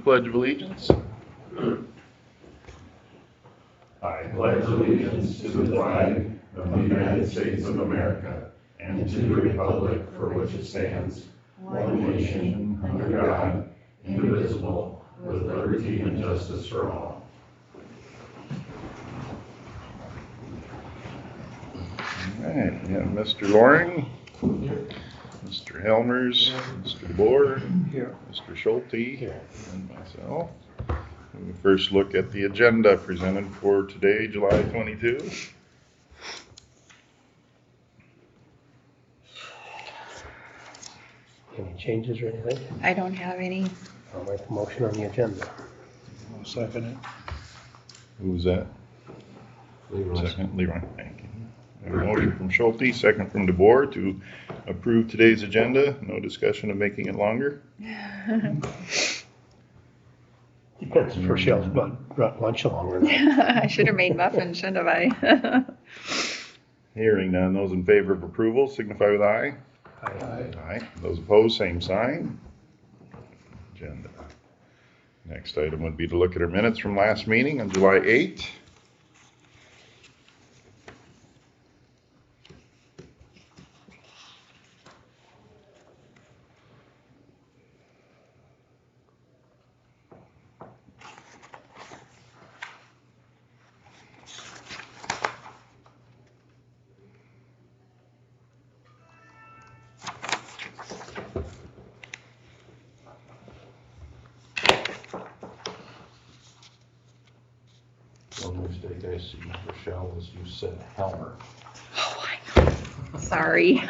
Pledge of Allegiance. I pledge allegiance to the flag of the United States of America and to the republic for which it stands, one nation, under God, indivisible, with liberty and justice for all. All right, we have Mr. Loring, Mr. Helmers, Mr. DeBoer, Mr. Schulte, and myself. We first look at the agenda presented for today, July 22. Any changes or anything? I don't have any. I'll make a motion on the agenda. I'll second it. Who was that? Leroy. Second, Leroy, thank you. A motion from Schulte, second from DeBoer to approve today's agenda. No discussion of making it longer. Depends if Rochelle's brought lunch along or not. I should have made muffins, shouldn't have I? Hearing none, those in favor of approval signify with aye. Aye. Aye. Those opposed, same sign. Agenda. Next item would be to look at our minutes from last meeting on July 8th. One mistake I see, Rochelle, is you said Helmer. Oh, I know. Sorry.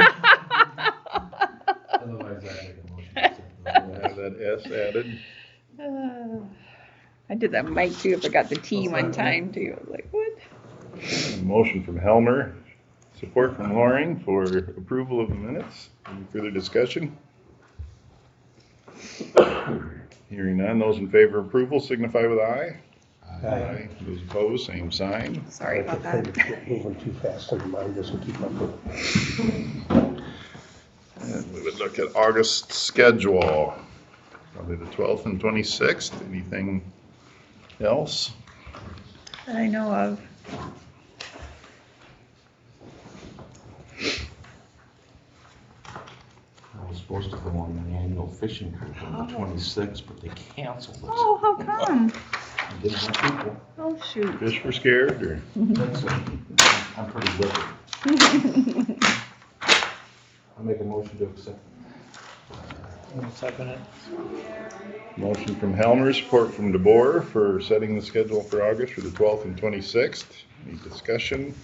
Otherwise, I make a motion to accept the Have that S added. I did that Mike too. I forgot the T one time too. I was like, what? A motion from Helmer, support from Loring for approval of the minutes. Any further discussion? Hearing none, those in favor of approval signify with aye. Aye. Those opposed, same sign. Sorry about that. Moving too fast and mine doesn't keep up with it. And we would look at August schedule, probably the 12th and 26th. Anything else? That I know of. I was supposed to go on an annual fishing trip on the 26th, but they canceled it. Oh, how come? I didn't have people. Oh, shoot. Fish were scared or? That's it. I'm pretty wicked. I'll make a motion to accept. I'll second it. Motion from Helmer, support from DeBoer for setting the schedule for August for the 12th and 26th. Any discussion?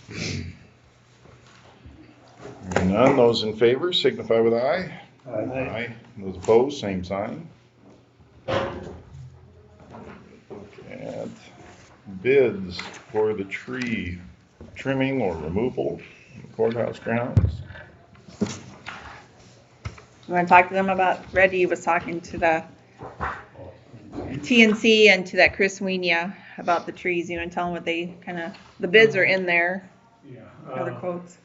Hearing none, those in favor signify with aye. Aye. Those opposed, same sign. Look at bids for the tree trimming or removal in the courthouse grounds. You want to talk to them about, Reddy was talking to the TNC and to that Chris Wienia about the trees. You want to tell them what they the bids are in there, Yeah, other quotes.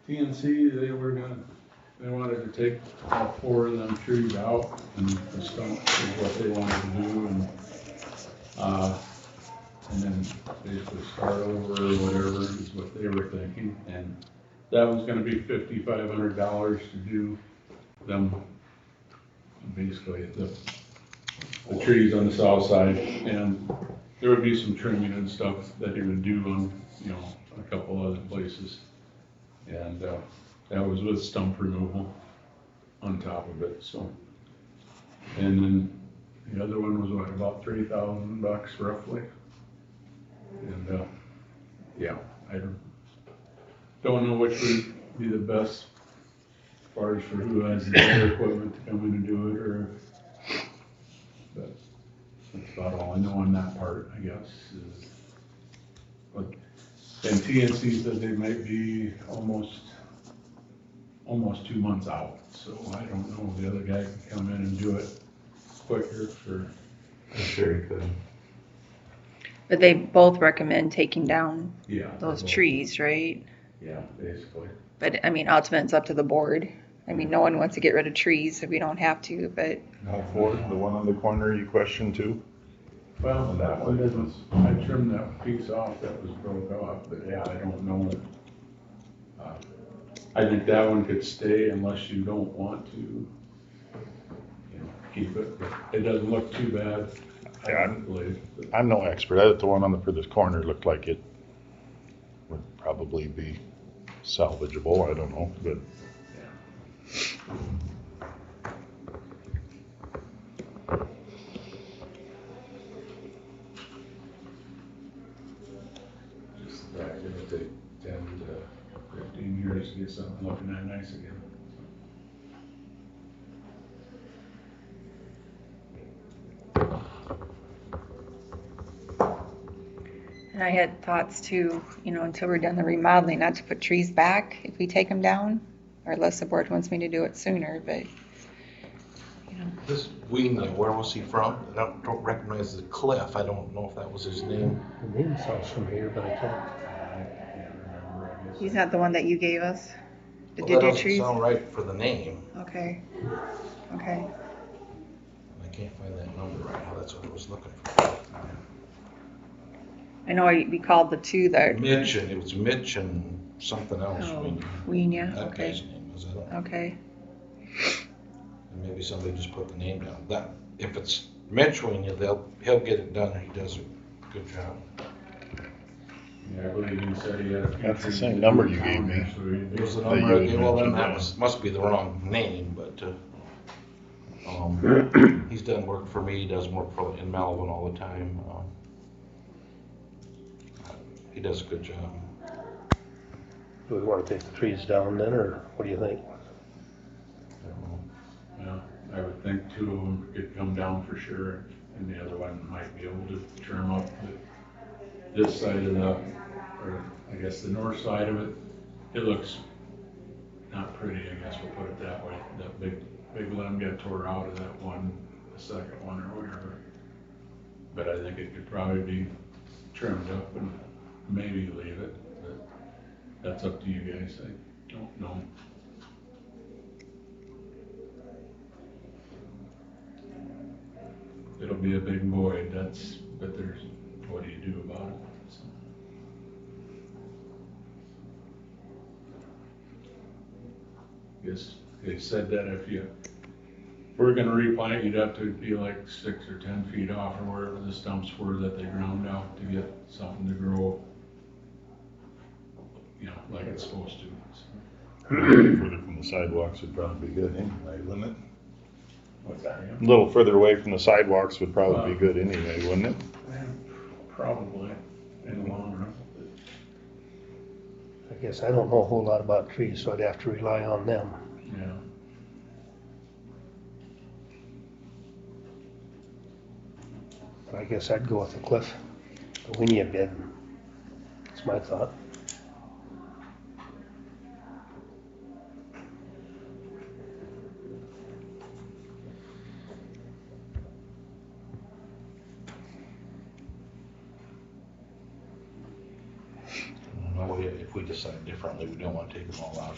TNC, they wanted to take all 4 of them trees out, and the stump is what they wanted to do, and then basically start over or whatever is what they were thinking, and that was gonna be $5,500 to do them, basically the trees on the south side, and there would be some trimming and stuff that he would do on, a couple other places. And that was with stump removal on top of it, so. And then the other one was what, about $3,000 roughly? And, yeah, I don't know which would be the best as far as for who has the better equipment to come in and do it, or, but that's about all I know on that part, I guess, is. But and TNC said they might be almost 2 months out, so I don't know if the other guy can come in and do it quicker for. I'm sure you could. But they both recommend taking down Yeah. those trees, right? Yeah, basically. But I mean, ultimately it's up to the board. I mean, no one wants to get rid of trees if we don't have to, but Now Ford, the one on the corner you questioned too? Well, that one didn't, I trimmed that piece off that was broke off, but yeah, I don't know. I think that one could stay unless you don't want to, you know, keep it, but it doesn't look too bad. I Yeah, don't believe. I'm no expert. I thought the one on the furthest corner looked like it would probably be salvageable. I don't know, but Just the fact it'll take 10 to 15 years to get something looking that nice again. and I had thoughts too, you know, until we're done the remodeling, not to put trees back if we take them down, or unless the board wants me to do it sooner, but, you know. This Weenia, where was he from? I don't recognize the Cliff. I don't know if that was his name. The name sounds familiar, but I can't. I can't remember, I guess. He's not the one that you gave us? The Well, that deer doesn't trees? sound right for the name. Okay, okay. I can't find that number right now. That's what I was looking for. I know we called the two that, Mitch, and it was Mitch and something else. oh, Weenia, That okay, guy's name was it? okay. And maybe somebody just put the name down. That, if it's Mitch Weenia, he'll get it done. He does a good job. Yeah, I believe he said he had a few. That's the trees same to number do you gave down me. there, so he It was the That you number I had gave. Well, then mentioned, that yeah. must be the wrong name, but he's done work for me. He does work in Melvin all the time. He does a good job. Do we want to take the trees down then, or what do you think? Yeah, I would think two of them could come down for sure, and the other one might be able to trim up this side of the, or I guess the north side of it. It looks not pretty, I guess we'll put it that way. That big limb got tore out of that one, the second one or whatever. But I think it could probably be trimmed up and maybe leave it, but that's up to you guys. I don't know. It'll be a big void, but there's, what do you do about it? So. Guess they said that if we're gonna replant, you'd have to be like 6 or 10 feet off or wherever the stumps were that they ground out to get something to grow, you know, like it's supposed to. So. further from the sidewalks would probably be good anyway, wouldn't it? What's that? A little further away from the sidewalks would probably be good anyway, wouldn't it? Probably, in the long run. I guess I don't know a whole lot about trees, so I'd have to rely on them. Yeah. But I guess I'd go with the Cliff, the Winia bid. That's my thought. Well, if we decide differently, we don't want to take them all out.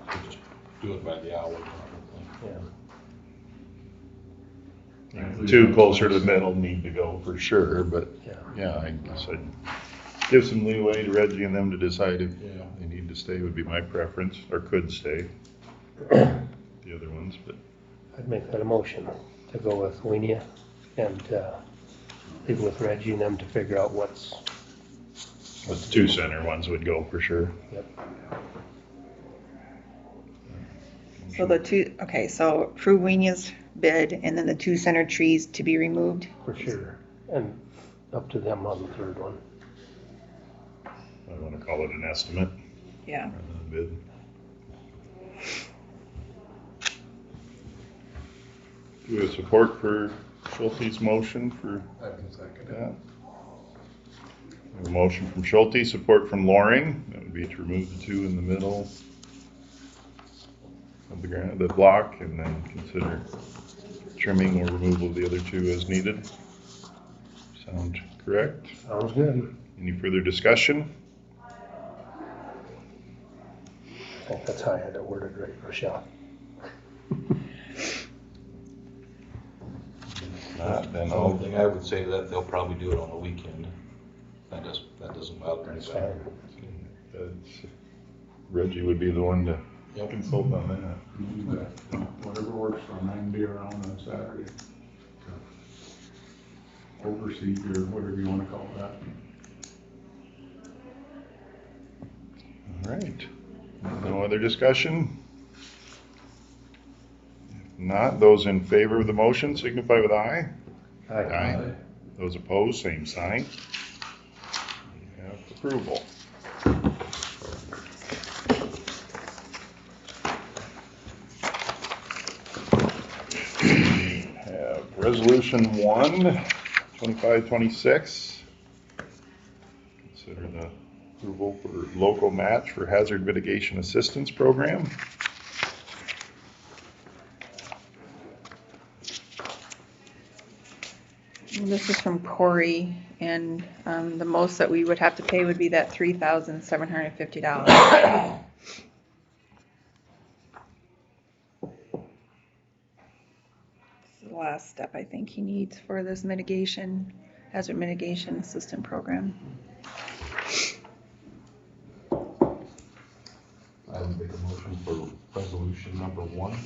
We just do it by the hour probably. Yeah. Two closer to the middle need to go for sure, but Yeah. yeah, I guess I'd give some leeway to Reggie and them to decide if Yeah. they need to stay would be my preference, or could stay. The other ones, but I'd make that a motion to go with Winia and leave it with Reggie and them to figure out what's. the two center ones would go for sure. Yep. So the two, okay, so approve Wenia's bid and then the two center trees to be removed. For sure. And up to them on the third one. I want to call it an estimate Yeah. rather than a bid. Do we have support for Schulte's motion for I can second that? We have a motion from Schulte, support from Loring. That would be to remove the two in the middle of the block, and then consider trimming or removal of the other two as needed. Sound correct? Sounds good. Any further discussion? think that's how I had it worded right, Rochelle. Not, then The I'll, only thing I would say to that, they'll probably do it on the weekend. That doesn't bother That's anybody. fine. that's, Reggie would be the one to Yep. consult on that. You bet. Whatever works for them, I can be around on Saturday. to Oversee or whatever you wanna call that. All right. No other discussion? If not, those in favor of the motion signify with aye. Aye. Those opposed, same sign. We have approval. We have Resolution 1, 2526. Consider the approval for local match for hazard mitigation assistance program. This is from Corey, and the most that we would have to pay would be that $3,750. This is the last step I think he needs for this hazard mitigation assistant program. I would make a motion for resolution number 1.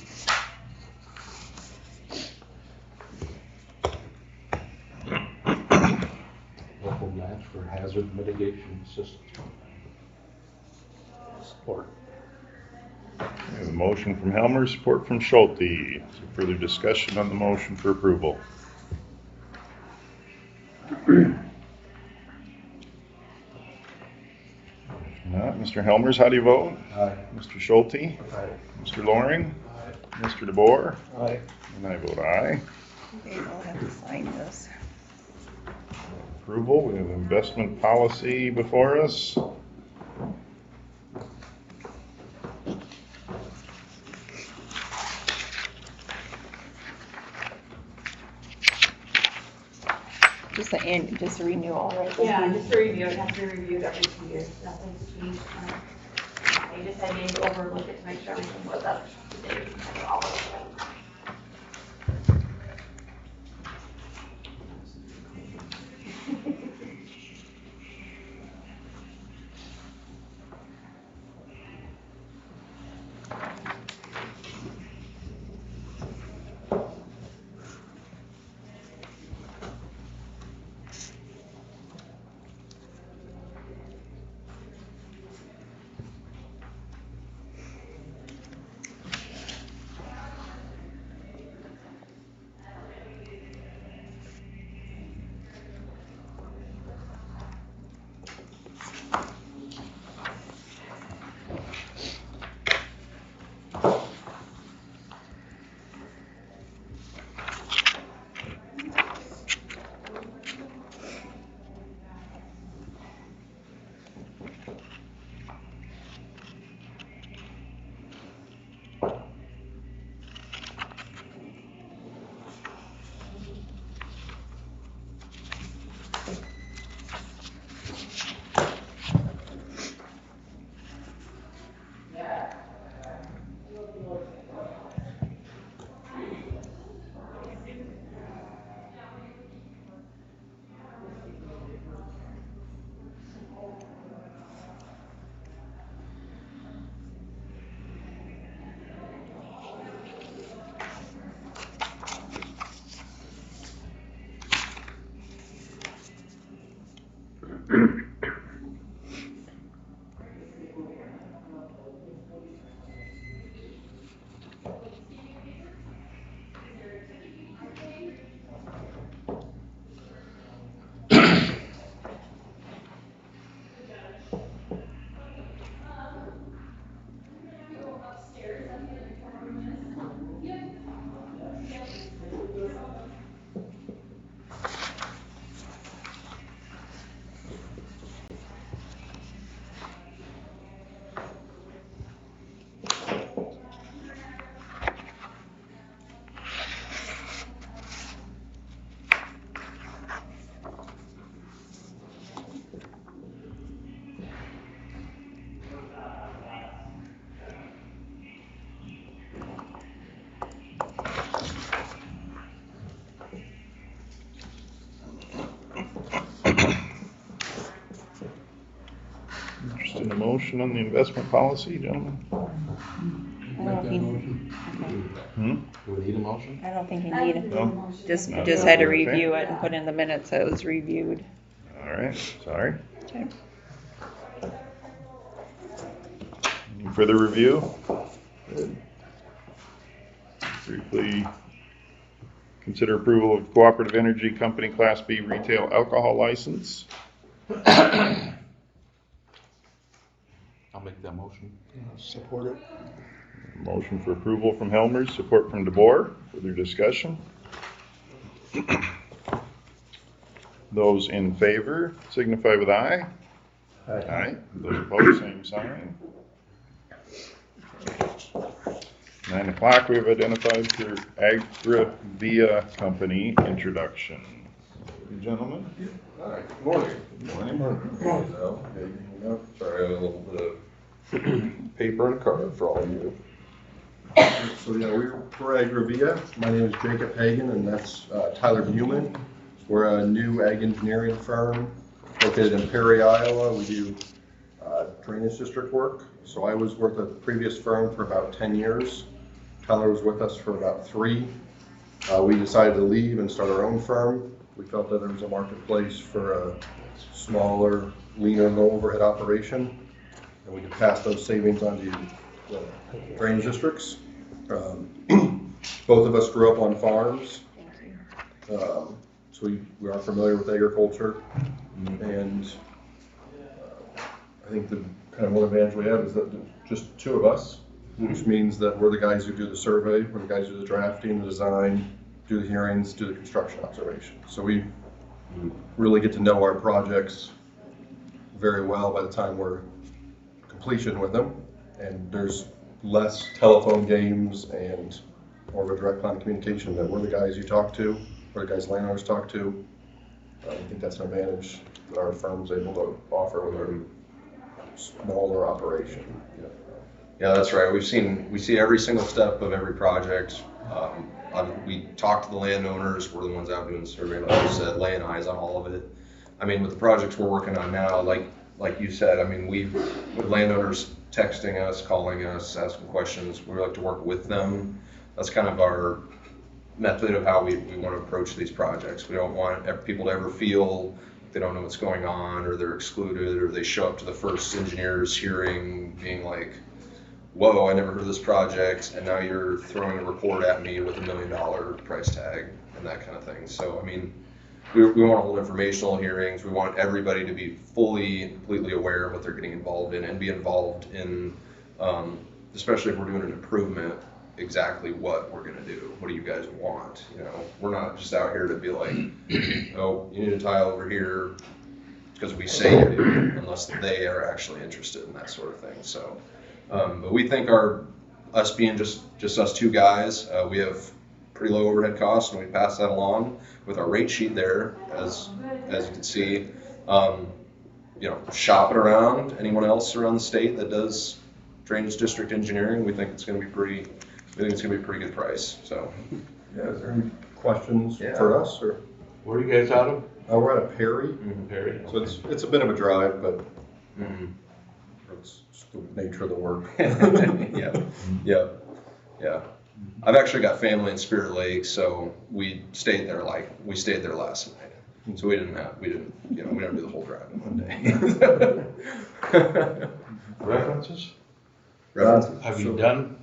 Local match for hazard mitigation assistance program. Support. We have a motion from Helmer, support from Schulte. Is there further discussion on the motion for approval? If not, Mr. Helmers, how do you vote? Aye. Mr. Schulte? Aye. Mr. Loring? Mr. DeBoer? Aye. And I vote aye. Okay, we'll have to sign this. Approval, we have investment policy before us. Just a renewal, right? Yeah, just a review, it has to be reviewed every 2 years, nothing's changed. I just had to overlook it to make sure everything was up to date. That's all it was. motion on the investment policy, gentlemen? I don't know if Make that you- motion. Hmm? Do we need a motion? I don't think you I need can it. do a No. motion. Just, No. just had to Okay. review it and put in the minutes that it was reviewed. All right, sorry. Okay. Any further review? Good. Briefly, consider approval of Cooperative Energy Company Class B retail alcohol license. I'll make that motion. Support it. Motion for approval from Helmers, support from DeBoer. Further discussion? Those in favor signify with aye. Aye. Those opposed, same sign. 9 o'clock, we have identified for Agri-Via Company introduction. Gentlemen? Hi, good morning. Good morning. Sorry, I have a little bit of paper and a card for all of you. So yeah, we're Agri-Via. My name is Jacob Hagan, and that's Tyler Buman. We're a new ag engineering firm located in Perry, Iowa. We do drainage district work. So I was with a previous firm for about 10 years. Tyler was with us for about 3. We decided to leave and start our own firm. We felt that there was a marketplace for a smaller, leaner, low overhead operation, and we could pass those savings on to the drainage districts. Both of us grew up on farms, so we are familiar with agriculture, and I think the kind of one advantage we have is that there's just 2 of us, which means that we're the guys who do the survey, we're the guys who do the drafting, the design, do the hearings, do the construction observation. So we really get to know our projects very well by the time we're completion with them, and there's less telephone games and more of a direct line of communication that we're the guys you talk to, we're the guys landowners talk to. I think that's an advantage that our firm's able to offer with our smaller operation. Yeah, that's right. We see every single step of every project. We talk to the landowners. We're the ones out doing the survey, like you said, laying eyes on all of it. I mean, with the projects we're working on now, like you said, I mean, with landowners texting us, calling us, asking questions, we like to work with them. That's kind of our method of how we want to approach these projects. We don't want people to ever feel they don't know what's going on, or they're excluded, or they show up to the first engineer's hearing being like, whoa, I never heard of this project, and now you're throwing a report at me with $1 million price tag and that kind of thing. So, I mean, we want to hold informational hearings. We want everybody to be completely aware of what they're getting involved in, and be involved in, especially if we're doing an improvement, exactly what we're going to do. What do you guys want? You know, we're not just out here to be like, oh, you need a tile over here because we say you do, unless they are actually interested in that sort of thing. So. But we think us being just us 2 guys, we have pretty low overhead costs, and we pass that along with our rate sheet there, as you can see. You know, shop it around. Anyone else around the state that does drainage district engineering, we think it's going to be pretty good price. So, Yeah, is there any questions for us, or? Where are you guys out of? We're out of Perry, Perry. so it's a bit of a drive, but mm-hmm. it's just the nature of the work. Yeah. I've actually got family in Spirit Lake, so we stayed there last night. So we didn't do the whole drive in one day. References? Have you So- done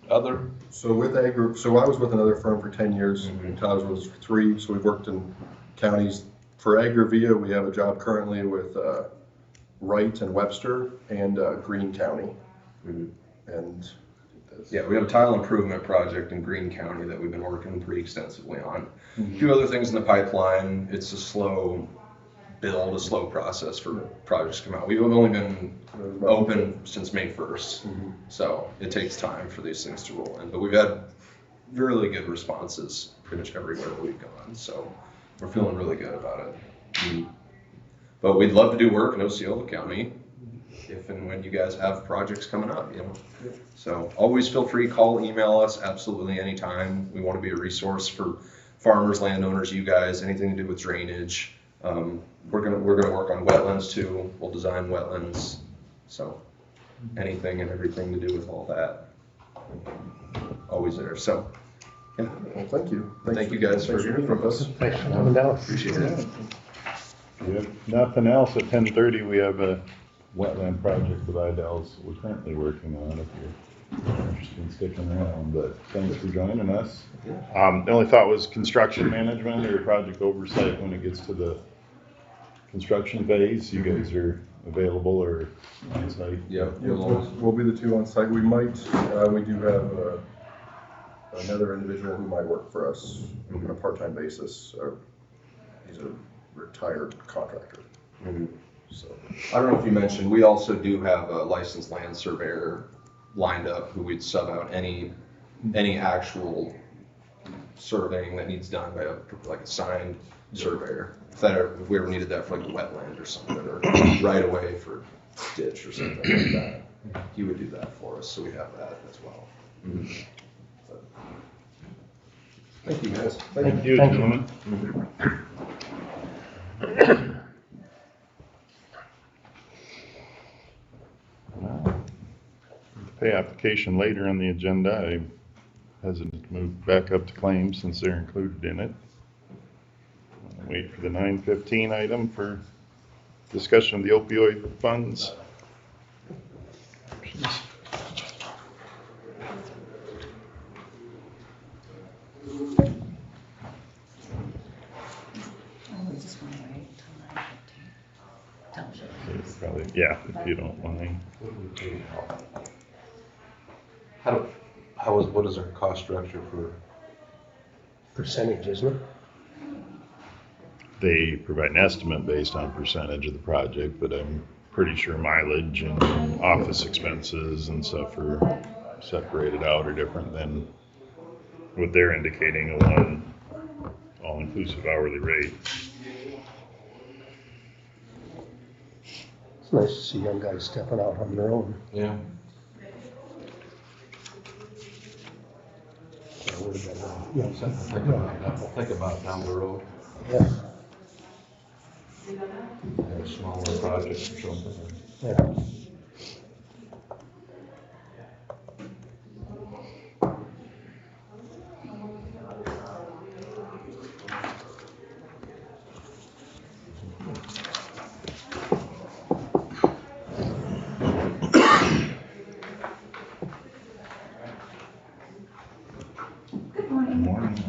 other? So with Ag Group, so I was with another firm for 10 years, and Tyler's was for 3, so we've worked in counties. For Agri-Via, we have a job currently with Wright and Webster and Greene County. Mhm. And Yeah, we have a tile improvement project in Greene County that we've been working pretty extensively on. A few other things in the pipeline. It's a slow build, a slow process for projects to come out. We've only been open since May 1st, so it takes time for these things to roll in. But we've had really good responses pretty much everywhere that we've gone, so we're feeling really good about it. But we'd love to do work in Osceola County if and when you guys have projects coming up, you know. So always feel free, call, email us, absolutely anytime. We want to be a resource for farmers, landowners, you guys, anything to do with drainage. We're gonna work on wetlands too. We'll design wetlands. So anything and everything to do with all that. Always there, so, yeah. Well, thank you. Thank you guys for hearing from us. Thanks for coming down. Appreciate it. If you have nothing else, at 10:30, we have a wetland project with Idell's we're currently working on, if you're interested in sticking around, but thanks for joining us. The only thought was construction management or project oversight when it gets to the construction phase. You guys are available or on site? Yeah. Yeah, we'll be the two on site. We might, we do have another individual who might work for us on a part-time basis. He's a retired contractor. So, I don't know if you mentioned, we also do have a licensed land surveyor lined up who we'd sub out any actual surveying that needs done by a signed surveyor. If we ever needed that for like a wetland or something, or right away for ditch or something like that, he would do that for us, so we have that as well. But, thank you guys. Thank you, Thank you. gentlemen. Well, the pay application later on the agenda. I hesitant to move back up to claims since they're included in it. Wait for the 9:15 item for discussion of the opioid funds. We just want to wait until 9:15. So probably, yeah, if you don't mind. What is our cost structure for? Percentage, isn't it? They provide an estimate based on percentage of the project, but I'm pretty sure mileage and office expenses and stuff are separated out or different than what they're indicating, a one all-inclusive hourly rate. It's nice to see young guys stepping out on their own. Yeah. Yeah, Think about down the road, yeah, a smaller project or something. yeah. Good morning. Morning.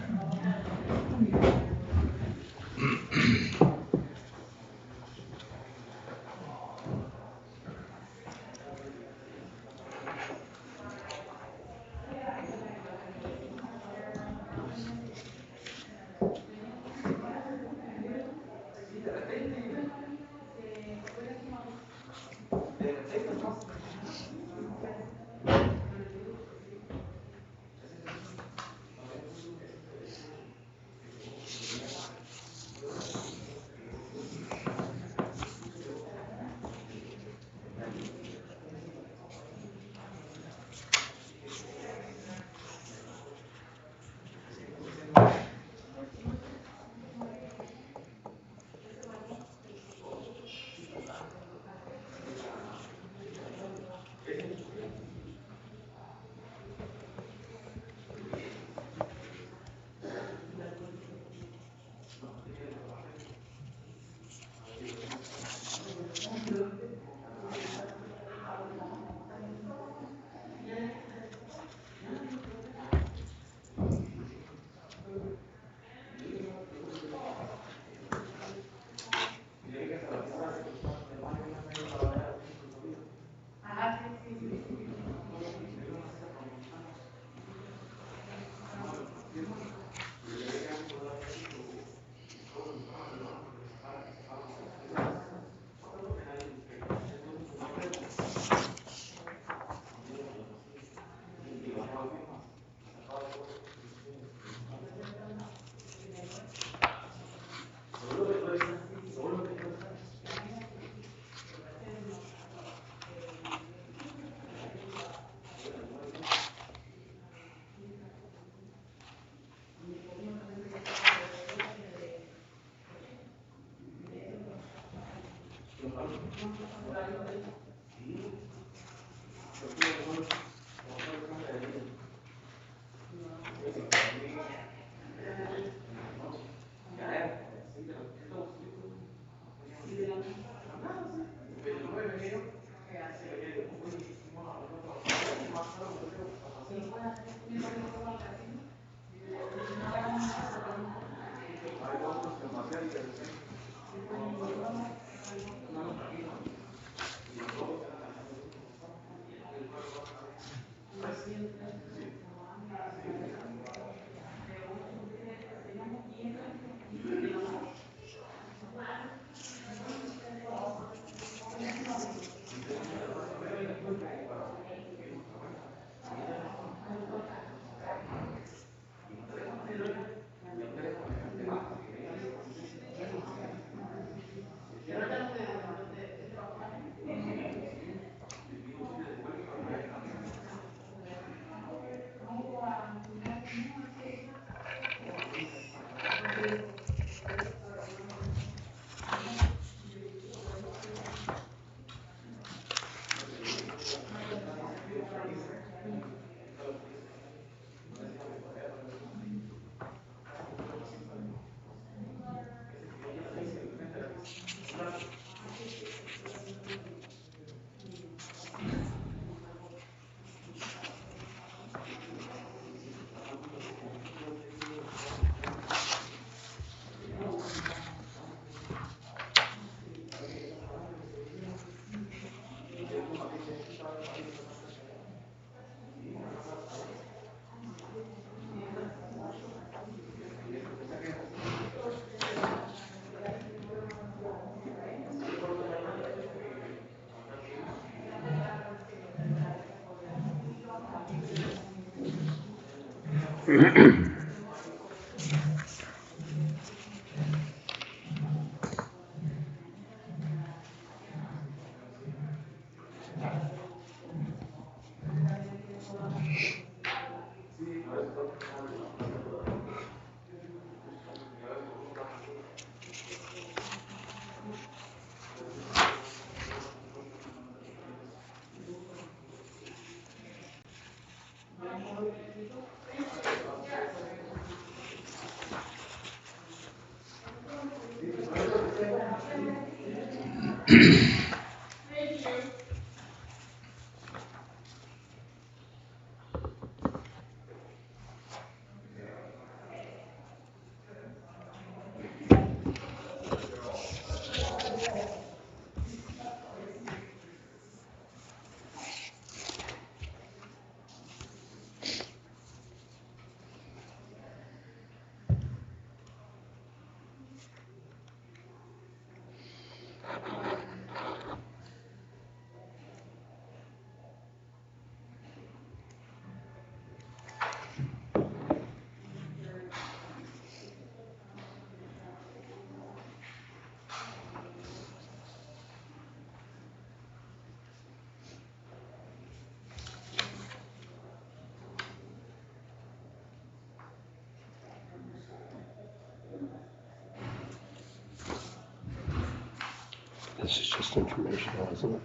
This is just informational, isn't it?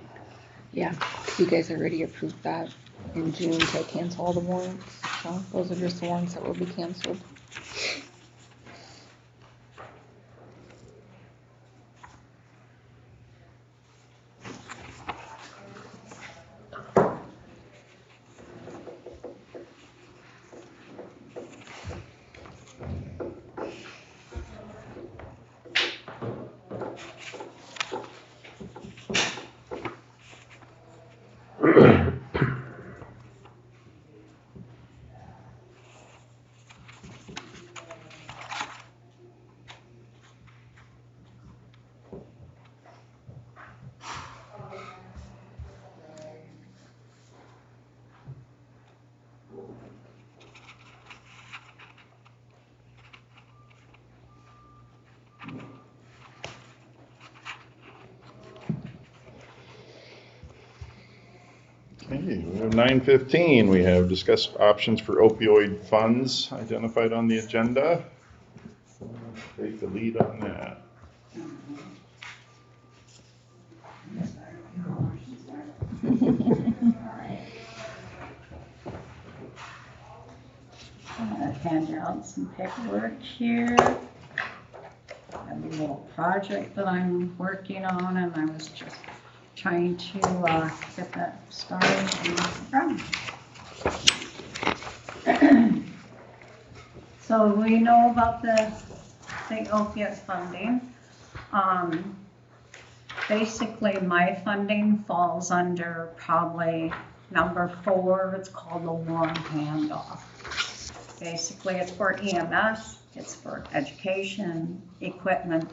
Yeah, you guys already approved that in June to cancel all the warrants. So those are just the warrants that will be canceled. Okay, we have 9:15. We have discussed options for opioid funds identified on the agenda. Take the lead on that. hand out some paperwork here. I have a little project that I'm working on, and I was just trying to get that started on the ground. So we know about the opiate funding. Basically, my funding falls under probably number 4. It's called the warm handoff. Basically, it's for EMS, it's for education, equipment.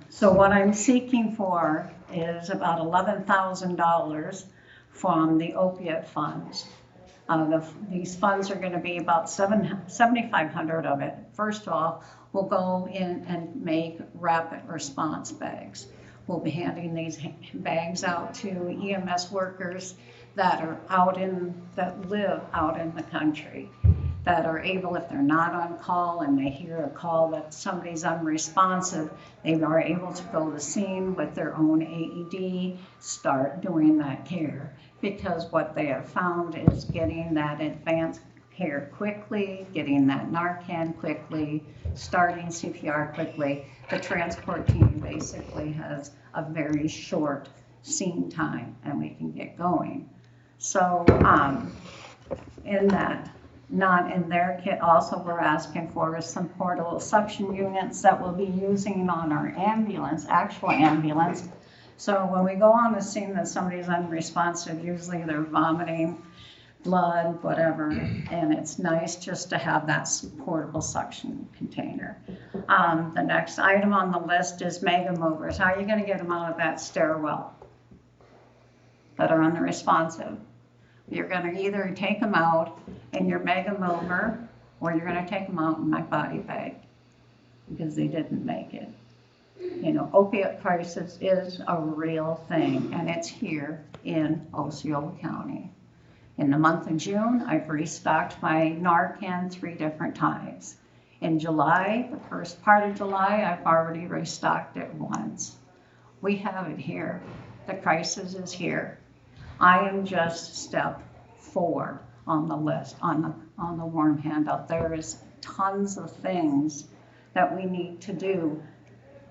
So what I'm seeking for is about $11,000 from the opiate funds. These funds are going to be about $7,500 of it. First off, we'll go in and make rapid response bags. We'll be handing these bags out to EMS workers that live out in the country, that are able, if they're not on call and they hear a call that somebody's unresponsive, they are able to go to the scene with their own AED, start doing that care. Because what they have found is getting that advanced care quickly, getting that Narcan quickly, starting CPR quickly. The transport team basically has a very short scene time and we can get going. So in that, not in their kit, also we're asking for some portable suction units that we'll be using on our ambulance, actual ambulance. So when we go on the scene that somebody's unresponsive, usually they're vomiting, blood, whatever, and it's nice just to have that portable suction container. The next item on the list is mega movers. How are you gonna get them out of that stairwell that are unresponsive? You're gonna either take them out in your mega mover, or you're gonna take them out in my body bag, because they didn't make it. You know, opiate crisis is a real thing, and it's here in Osceola County. In the month of June, I've restocked my Narcan 3 different times. In July, the first part of July, I've already restocked it once. We have it here. The crisis is here. I am just step 4 on the list, on the warm handout. There is tons of things that we need to do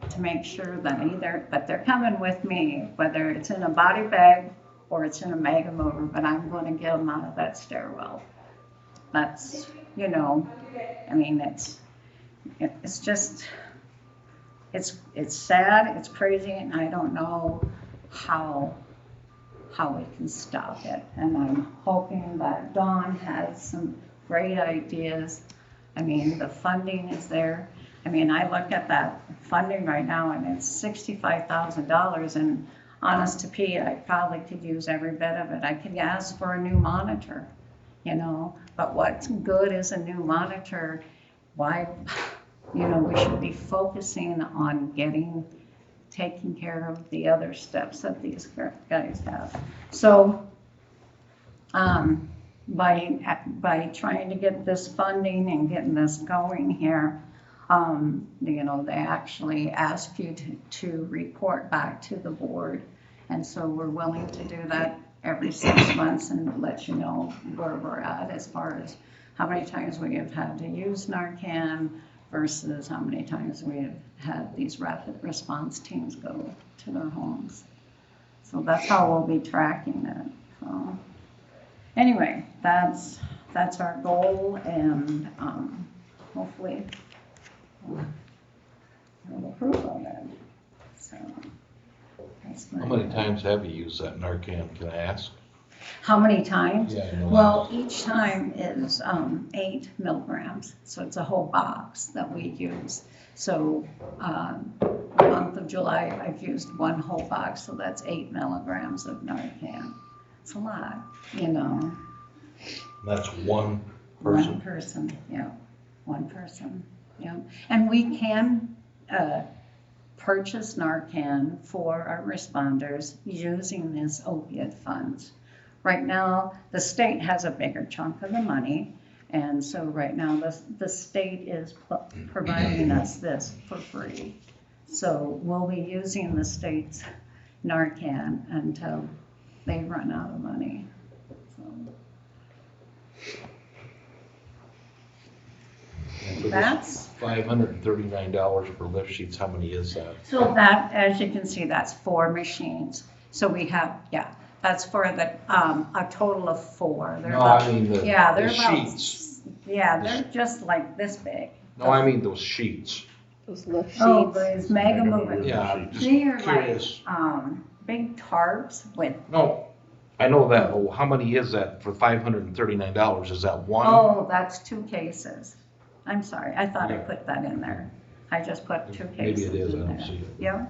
to make sure that they're coming with me, whether it's in a body bag or it's in a mega mover, but I'm going to get them out of that stairwell. That's, you know, I mean, it's just, it's sad, it's crazy, and I don't know how we can stop it. And I'm hoping that Dawn has some great ideas. I mean, the funding is there. I mean, I look at that funding right now and it's $65,000, and honest to Pete, I probably could use every bit of it. I could ask for a new monitor, you know, but what's good is a new monitor. Why, you know, we should be focusing on taking care of the other steps that these guys have. So by trying to get this funding and getting this going here, you know, they actually ask you to report back to the board. And so we're willing to do that every 6 months and let you know where we're at as far as how many times we have had to use Narcan versus how many times we have had these rapid response teams go to their homes. So that's how we'll be tracking it. So anyway, that's our goal, and hopefully we'll approve on that. So that's How many times have you used that Narcan, can I ask? How many times? Yeah, in the Well, each time is 8 milligrams, so it's a whole box that we use. So the month of July, I've used 1 whole box, so that's 8 milligrams of Narcan. It's a lot, you know. That's one person? 1 person, yeah, 1 person, yeah. And we can purchase Narcan for our responders using these opiate funds. Right now, the state has a bigger chunk of the money, and so right now the state is providing us this for free. So we'll be using the state's Narcan until they run out of money. So. And for this That's, $539 for lift sheets, how many is that? so that, as you can see, that's 4 machines. So we have, yeah, that's for the, a total of 4. They're No, about- I mean Yeah, the they're about, sheets. yeah, they're just like this big. No, I mean those sheets. Those lift sheets. Oh, these mega moving. Yeah, I'm just They are like, curious. big tarps with, No, I know that, but how many is that for $539? Is that one? oh, that's 2 cases. I'm sorry, I thought I Yeah. put that in there. I just put 2 Maybe cases it is, I in don't there. see it. Yeah,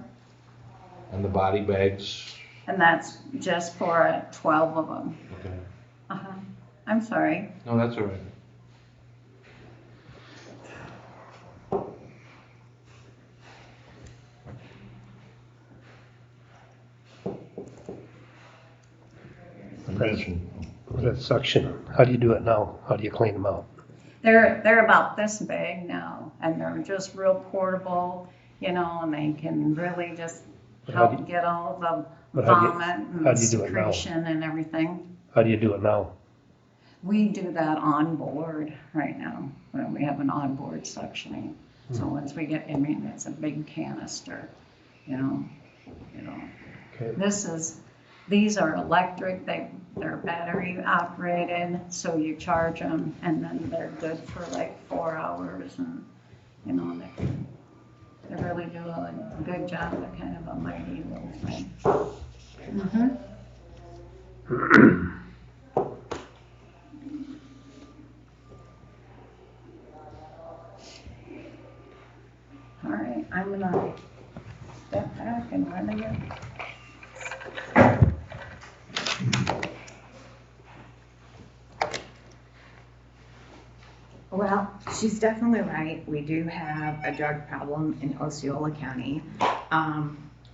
And the body bags? and that's just for 12 of them. Okay. Uh-huh. I'm sorry. No, that's all right. That suction, how do you do it now? How do you clean them out? They're about this big now, and they're just real portable, you know, and they can really just But how do help get all the but how do you- vomit how and do you do it now? secretion and everything. How do you do it now? We do that on board right now, when we have an onboard suctioning. So once we get, I mean, it's a big canister, you know. Okay. These are electric, they're battery operated, so you charge them and then they're good for like 4 hours and, you know, they really do a good job. They're kind of a mighty little thing. Mhm. All right, I'm gonna step back and run again. Well, she's definitely right. We do have a drug problem in Osceola County.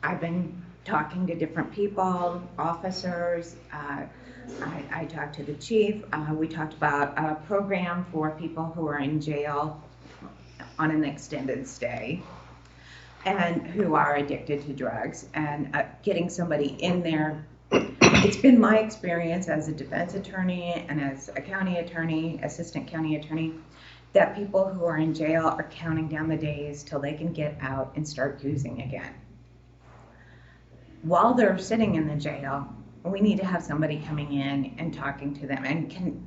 I've been talking to different people, officers. I talked to the chief. We talked about a program for people who are in jail on an extended stay and who are addicted to drugs, and getting somebody in there. It's been my experience as a defense attorney and as a county attorney, assistant county attorney, that people who are in jail are counting down the days till they can get out and start using again. While they're sitting in the jail, we need to have somebody coming in and talking to them and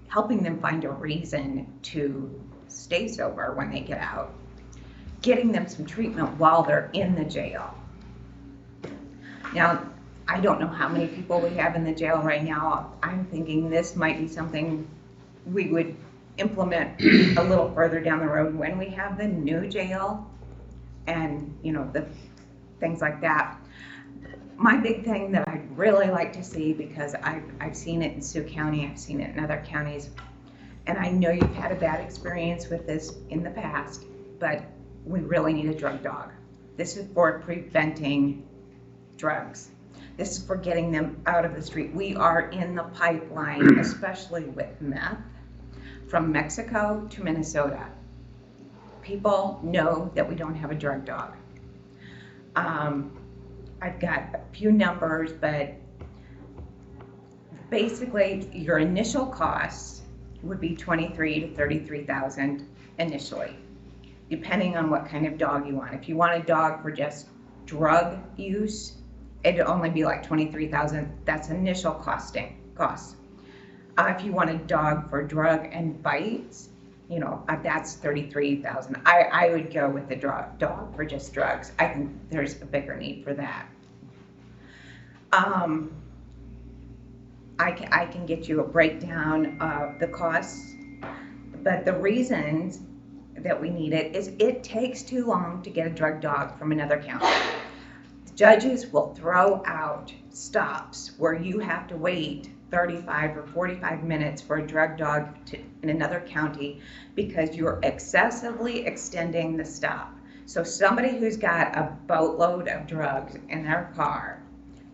helping them find a reason to stay sober when they get out, getting them some treatment while they're in the jail. Now, I don't know how many people we have in the jail right now. I'm thinking this might be something we would implement a little further down the road when we have the new jail and, you know, the things like that. My big thing that I'd really like to see, because I've seen it in Sioux County, I've seen it in other counties, and I know you've had a bad experience with this in the past, but we really need a drug dog. This is for preventing drugs. This is for getting them out of the street. We are in the pipeline, especially with meth, from Mexico to Minnesota. People know that we don't have a drug dog. I've got a few numbers, but basically your initial costs would be $23,000 to $33,000 initially, depending on what kind of dog you want. If you want a dog for just drug use, it'd only be like $23,000. That's initial costs. If you want a dog for drug and bites, you know, that's $33,000. I would go with the dog for just drugs. I think there's a bigger need for that. I can get you a breakdown of the costs, but the reasons that we need it is it takes too long to get a drug dog from another county. Judges will throw out stops where you have to wait 35 or 45 minutes for a drug dog in another county because you're excessively extending the stop. So somebody who's got a boatload of drugs in their car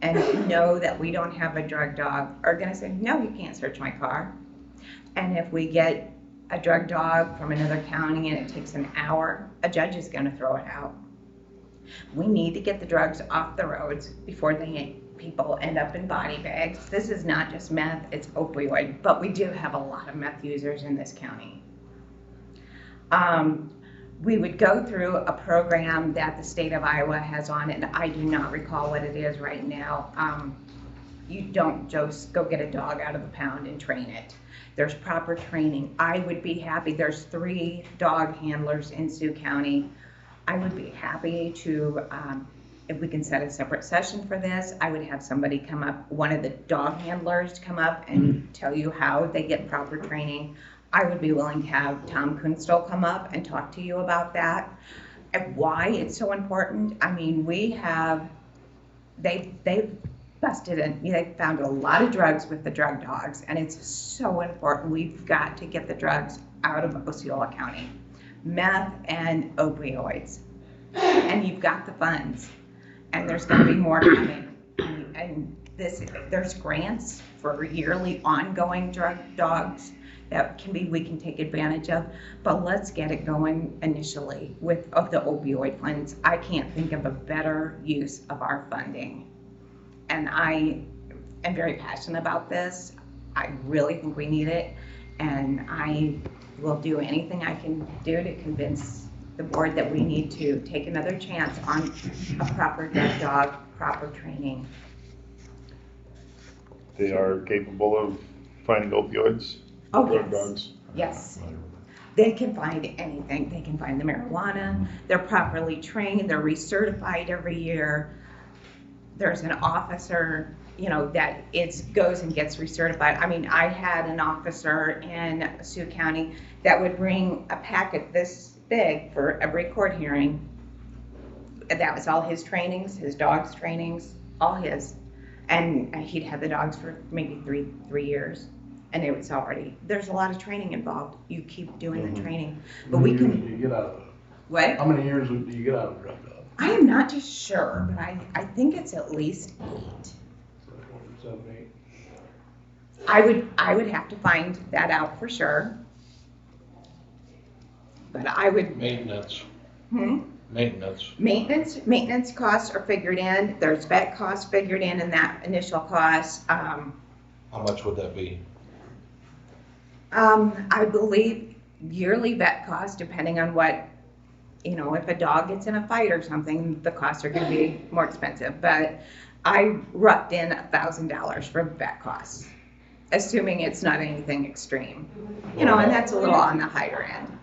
and know that we don't have a drug dog are gonna say, no, you can't search my car. And if we get a drug dog from another county and it takes an hour, a judge is gonna throw it out. We need to get the drugs off the roads before people end up in body bags. This is not just meth, it's opioid, but we do have a lot of meth users in this county. We would go through a program that the state of Iowa has on it, and I do not recall what it is right now. You don't just go get a dog out of the pound and train it. There's proper training. I would be happy, there's 3 dog handlers in Sioux County. I would be happy to, if we can set a separate session for this, I would have somebody come up, one of the dog handlers come up and tell you how they get proper training. I would be willing to have Tom Kunstel come up and talk to you about that and why it's so important. I mean, they've busted and they found a lot of drugs with the drug dogs, and it's so important. We've got to get the drugs out of Osceola County, meth and opioids, and you've got the funds, and there's going to be more coming. And there's grants for yearly ongoing drug dogs that we can take advantage of, but let's get it going initially with the opioid funds. I can't think of a better use of our funding. And I am very passionate about this. I really think we need it, and I will do anything I can do to convince the board that we need to take another chance on a proper drug dog, proper training. They are capable of finding opioids? Oh, Drug yes. dogs? Yes. They can find anything. They can find the marijuana. They're properly trained. They're recertified every year. There's an officer, that goes and gets recertified. I mean, I had an officer in Sioux County that would bring a packet this big for every court hearing. That was all his trainings, his dogs' trainings, all his. And he'd had the dogs for maybe three years. And there's a lot of training involved. You keep doing the training. But we can. How many years do you get out of it? What? How many years do you get out of a drug dog? I am not too sure, but I think it's at least 8. 7, 8. I would have to find that out for sure. But I would. Maintenance. Maintenance. Maintenance costs are figured in. There's vet costs figured in that initial cost. How much would that be? I believe yearly vet costs, depending on what, if a dog gets in a fight or something, the costs are going to be more expensive. But I roughed in $1,000 for vet costs, assuming it's not anything extreme. And that's a little on the higher end.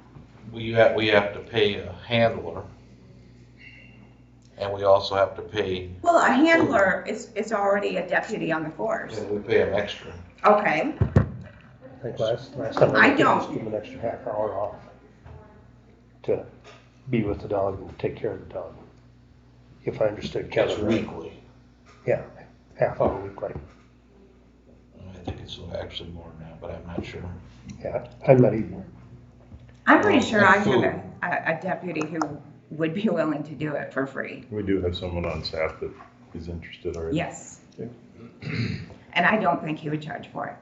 We have to pay a handler, and we also have to pay. Well, a handler is already a deputy on the force. And we pay them extra. Okay. I think last time I I don't. just give them an extra half hour off to be with the dog and take care of the dog. If I understood That's Kevin right. weekly. Yeah, half hour weekly. I think it's actually more than that, but I'm not sure. Yeah, I'm not even. I'm pretty sure I have a deputy who would be willing to do it for free. We do have someone on staff that is interested already. Yes. And I don't think he would charge for it.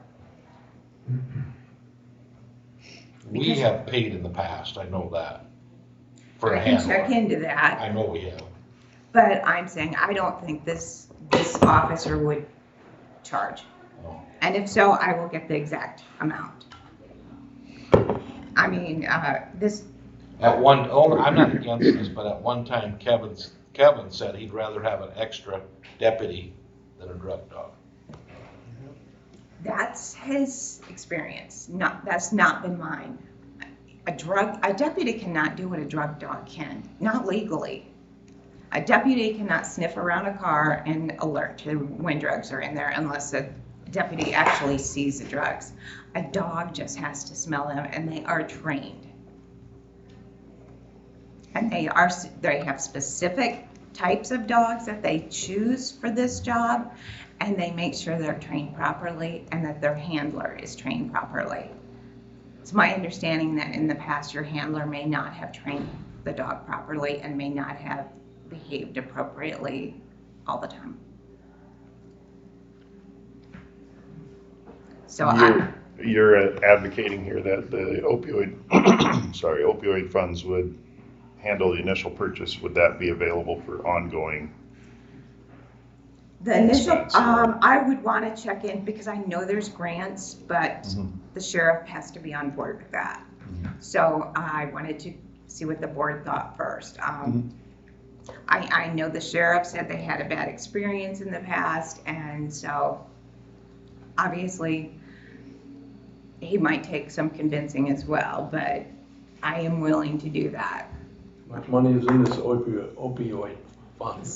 We have paid in the past, I know that. For a I can check handler. into that, I know we have. but I'm saying I don't think this officer would charge. Oh. And if so, I will get the exact amount. I mean, this, I'm not against this, but at one time Kevin said he'd rather have an extra deputy than a drug dog. that's his experience. That's not been mine. A deputy cannot do what a drug dog can, not legally. A deputy cannot sniff around a car and alert to when drugs are in there unless a deputy actually sees the drugs. A dog just has to smell them, and they are trained. And they have specific types of dogs that they choose for this job, and they make sure they're trained properly and that their handler is trained properly. It's my understanding that in the past your handler may not have trained the dog properly and may not have behaved appropriately all the time. So You're advocating here that the opioid funds would handle the initial purchase. Would that be available for ongoing? the initial, expense, or- I would want to check in because I know there's grants, but the sheriff has to be on board with that. So I wanted to see what the board thought first. I know the sheriff said they had a bad experience in the past, and so obviously he might take some convincing as well, but I am willing to do that. Much money is in this opioid fund.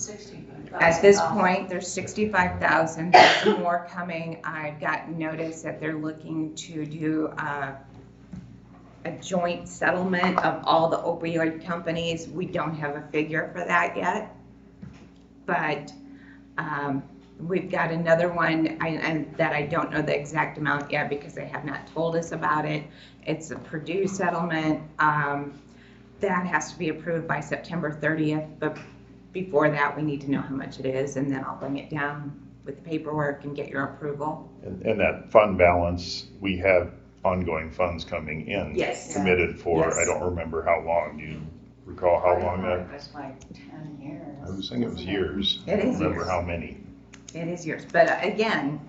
At this point, there's 65,000, there's more coming. I've gotten notice that they're looking to do a joint settlement of all the opioid companies. We don't have a figure for that yet, but we've got another one, and that I don't know the exact amount yet because they have not told us about it. It's a Purdue settlement. That has to be approved by September 30th, but before that, we need to know how much it is, and then I'll bring it down with the paperwork and get your approval. And that fund balance, we have ongoing funds coming in. Yes. Committed for, Yes. I don't remember how long. Do you recall how long that? It was like 10 years. I was thinking it was years. It is I don't remember years. how many. It is yours, but again,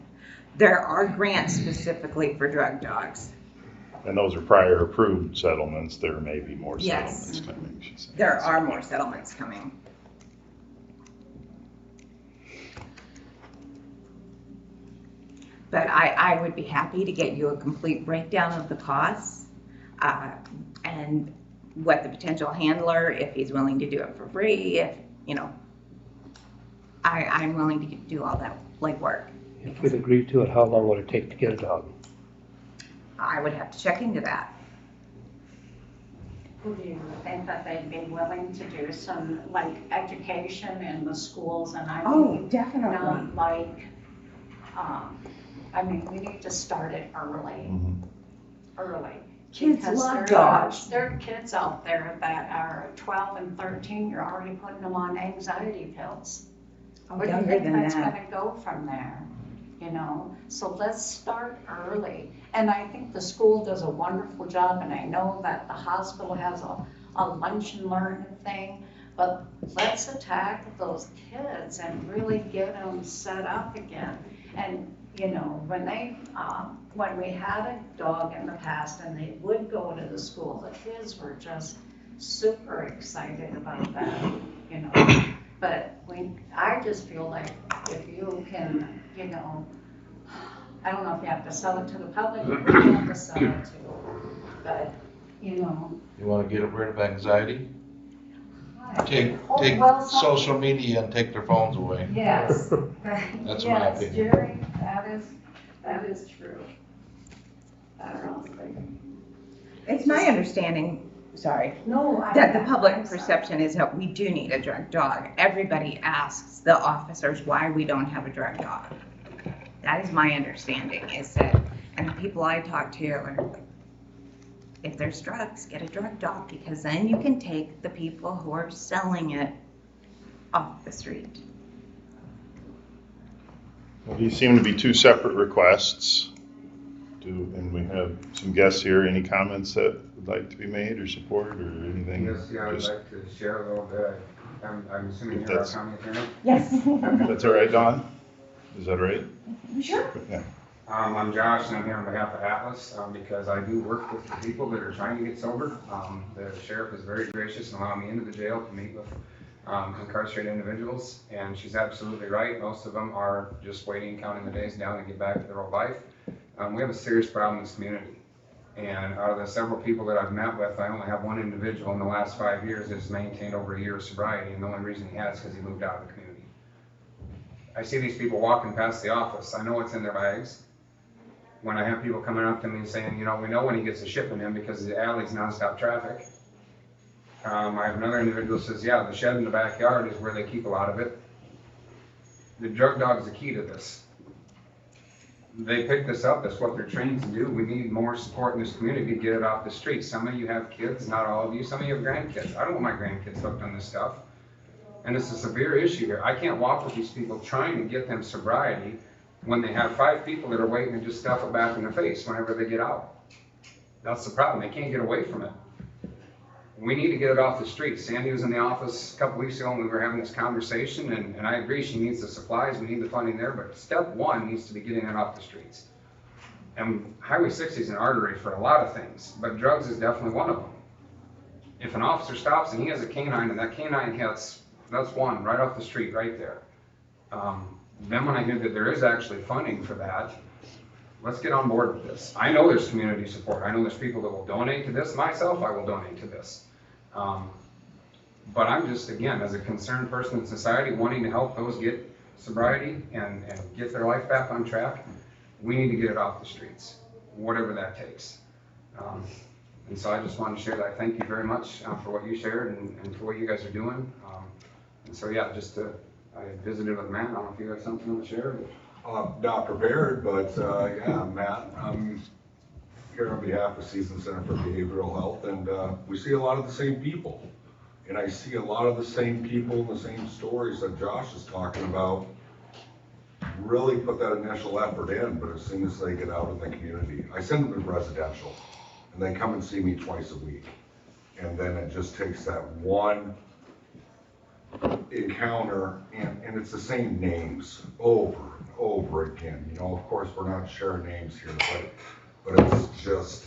there are grants specifically for drug dogs. And those are prior approved settlements. There may be more Yes. settlements coming, she said. There are more settlements coming. But I would be happy to get you a complete breakdown of the costs, and what the potential handler, if he's willing to do it for free, if, I'm willing to do all that legwork. If we'd agreed to it, how long would it take to get a dog? I would have to check into that. Do you think that they'd be willing to do some, like, education in the schools? And I mean, definitely. not like, I mean, we need to start it early. Early. Kids Because love dogs. There are kids out there that are 12 and 13, you're already putting them on anxiety pills. Oh, Where do you younger think than that's that. gonna go from there? So let's start early. And I think the school does a wonderful job, and I know that the hospital has a lunch and learn thing, but let's attack those kids and really get them set up again. And, when we had a dog in the past and they would go to the school, the kids were just super excited about that. But I just feel like if you can, I don't know if you have to sell it to the public or who you have to sell it to, but, You wanna get rid of anxiety? Take well, some- social media and take their phones away. Yes. That's my Yes, opinion. Jerry, that is true. I don't know. It's my understanding, sorry, No, that the public perception is that we do need a drug dog. Everybody asks the officers why we don't have a drug dog. That is my understanding, is that, and the people I talk to are like, if there's drugs, get a drug dog, because then you can take the people who are selling it off the street. Well, these seem to be two separate requests. And we have some guests here. Any comments that would like to be made or support or anything? Yes, yeah, I'd Just- like to share a little bit. I'm assuming If you're our that's- county attorney? Yes. That's all right, Don? Is that all right? Sure. Yeah. I'm Josh, and I'm here on behalf of Atlas, because I do work with the people that are trying to get sober. The sheriff is very gracious in allowing me into the jail to meet with incarcerated individuals, and she's absolutely right. Most of them are just waiting, counting the days down to get back to their old life. We have a serious problem in this community, and out of the several people that I've met with, I only have one individual in the last 5 years that's maintained over a year of sobriety, and the only reason he has is because he moved out of the community. I see these people walking past the office. I know what's in their bags. When I have people coming up to me saying, we know when he gets a shipment in because the alley's nonstop traffic. I have another individual who says, yeah, the shed in the backyard is where they keep a lot of it. The drug dog's the key to this. They pick this up, that's what they're trained to do. We need more support in this community to get it off the streets. Some of you have kids, not all of you. Some of you have grandkids. I don't want my grandkids hooked on this stuff. And it's a severe issue here. I can't walk with these people trying to get them sobriety when they have 5 people that are waiting to just stuff it back in their face whenever they get out. That's the problem. They can't get away from it. We need to get it off the streets. Sandy was in the office a couple weeks ago and we were having this conversation, and I agree she needs the supplies, we need the funding there, but step one needs to be getting it off the streets. And Highway 60 is an artery for a lot of things, but drugs is definitely one of them. If an officer stops and he has a canine and that canine hits, that's one right off the street right there. Then when I hear that there is actually funding for that, let's get on board with this. I know there's community support. I know there's people that will donate to this. Myself, I will donate to this. But I'm just, again, as a concerned person in society, wanting to help those get sobriety and get their life back on track, we need to get it off the streets, whatever that takes. And so I just wanted to share that. Thank you very much for what you shared and for what you guys are doing. And so, yeah, I visited with Matt. I don't know if you have something to share. Not prepared, but yeah, Matt, I'm here on behalf of Season Center for Behavioral Health, and we see a lot of the same people. And I see a lot of the same people, the same stories that Josh is talking about, really put that initial effort in, but as soon as they get out in the community, I send them to residential, and they come and see me twice a week. And then it just takes that one encounter, and it's the same names over and over again. You know, of course, we're not sharing names here, but it's just,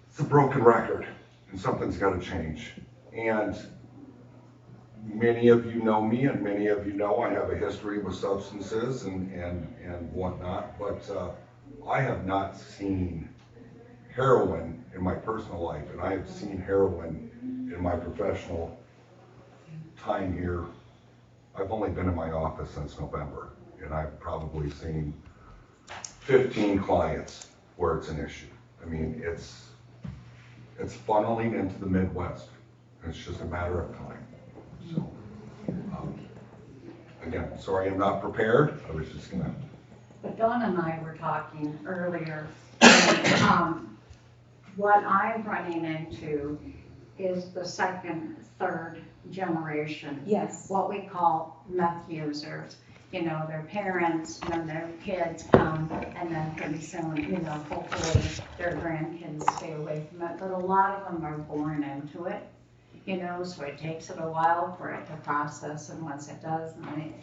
it's a broken record, and something's got to change. And many of you know me, and many of you know I have a history with substances and whatnot, but I have not seen heroin in my personal life, and I have seen heroin in my professional time here. I've only been in my office since November, and I've probably seen 15 clients where it's an issue. I mean, it's funneling into the Midwest. It's just a matter of time. So, again, sorry I'm not prepared. I was just gonna. But Dawn and I were talking earlier. What I'm running into is the second, third generation. Yes. What we call meth users. You know, their parents and their kids come, and then pretty soon, you know, hopefully their grandkids stay away from it. But a lot of them are born into it. You know, so it takes it a while for it to process, and once it does, then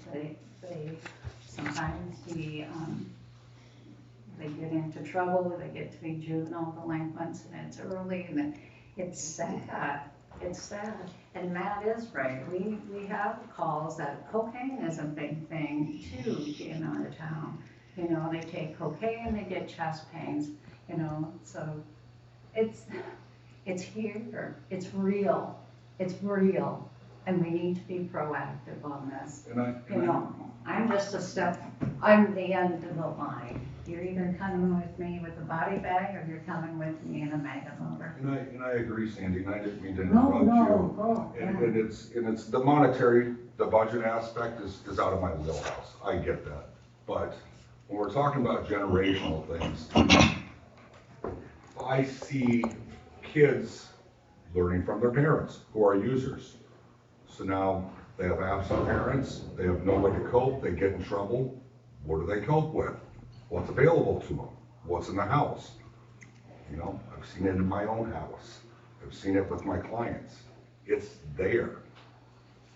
they sometimes they get into trouble, they get to be juvenile delinquents, and it's early, and then it's sad. It's sad. And Matt is right. We have calls that cocaine is a big thing too, being out of town. You know, they take cocaine, they get chest pains. You know, so it's here. It's real. It's real, and we need to be proactive on this. I'm just I'm the end of the line. You're either coming with me with a body bag, or you're coming with me in a maggot loader. And I agree, Sandy, and I didn't mean to interrupt you. And it's the monetary, the budget aspect is out of my wheelhouse. I get that. But when we're talking about generational things, I see kids learning from their parents who are users. So now they have absent parents, they have no way to cope, they get in trouble. What do they cope with? What's available to them? What's in the house? You know, I've seen it in my own house. I've seen it with my clients. It's there.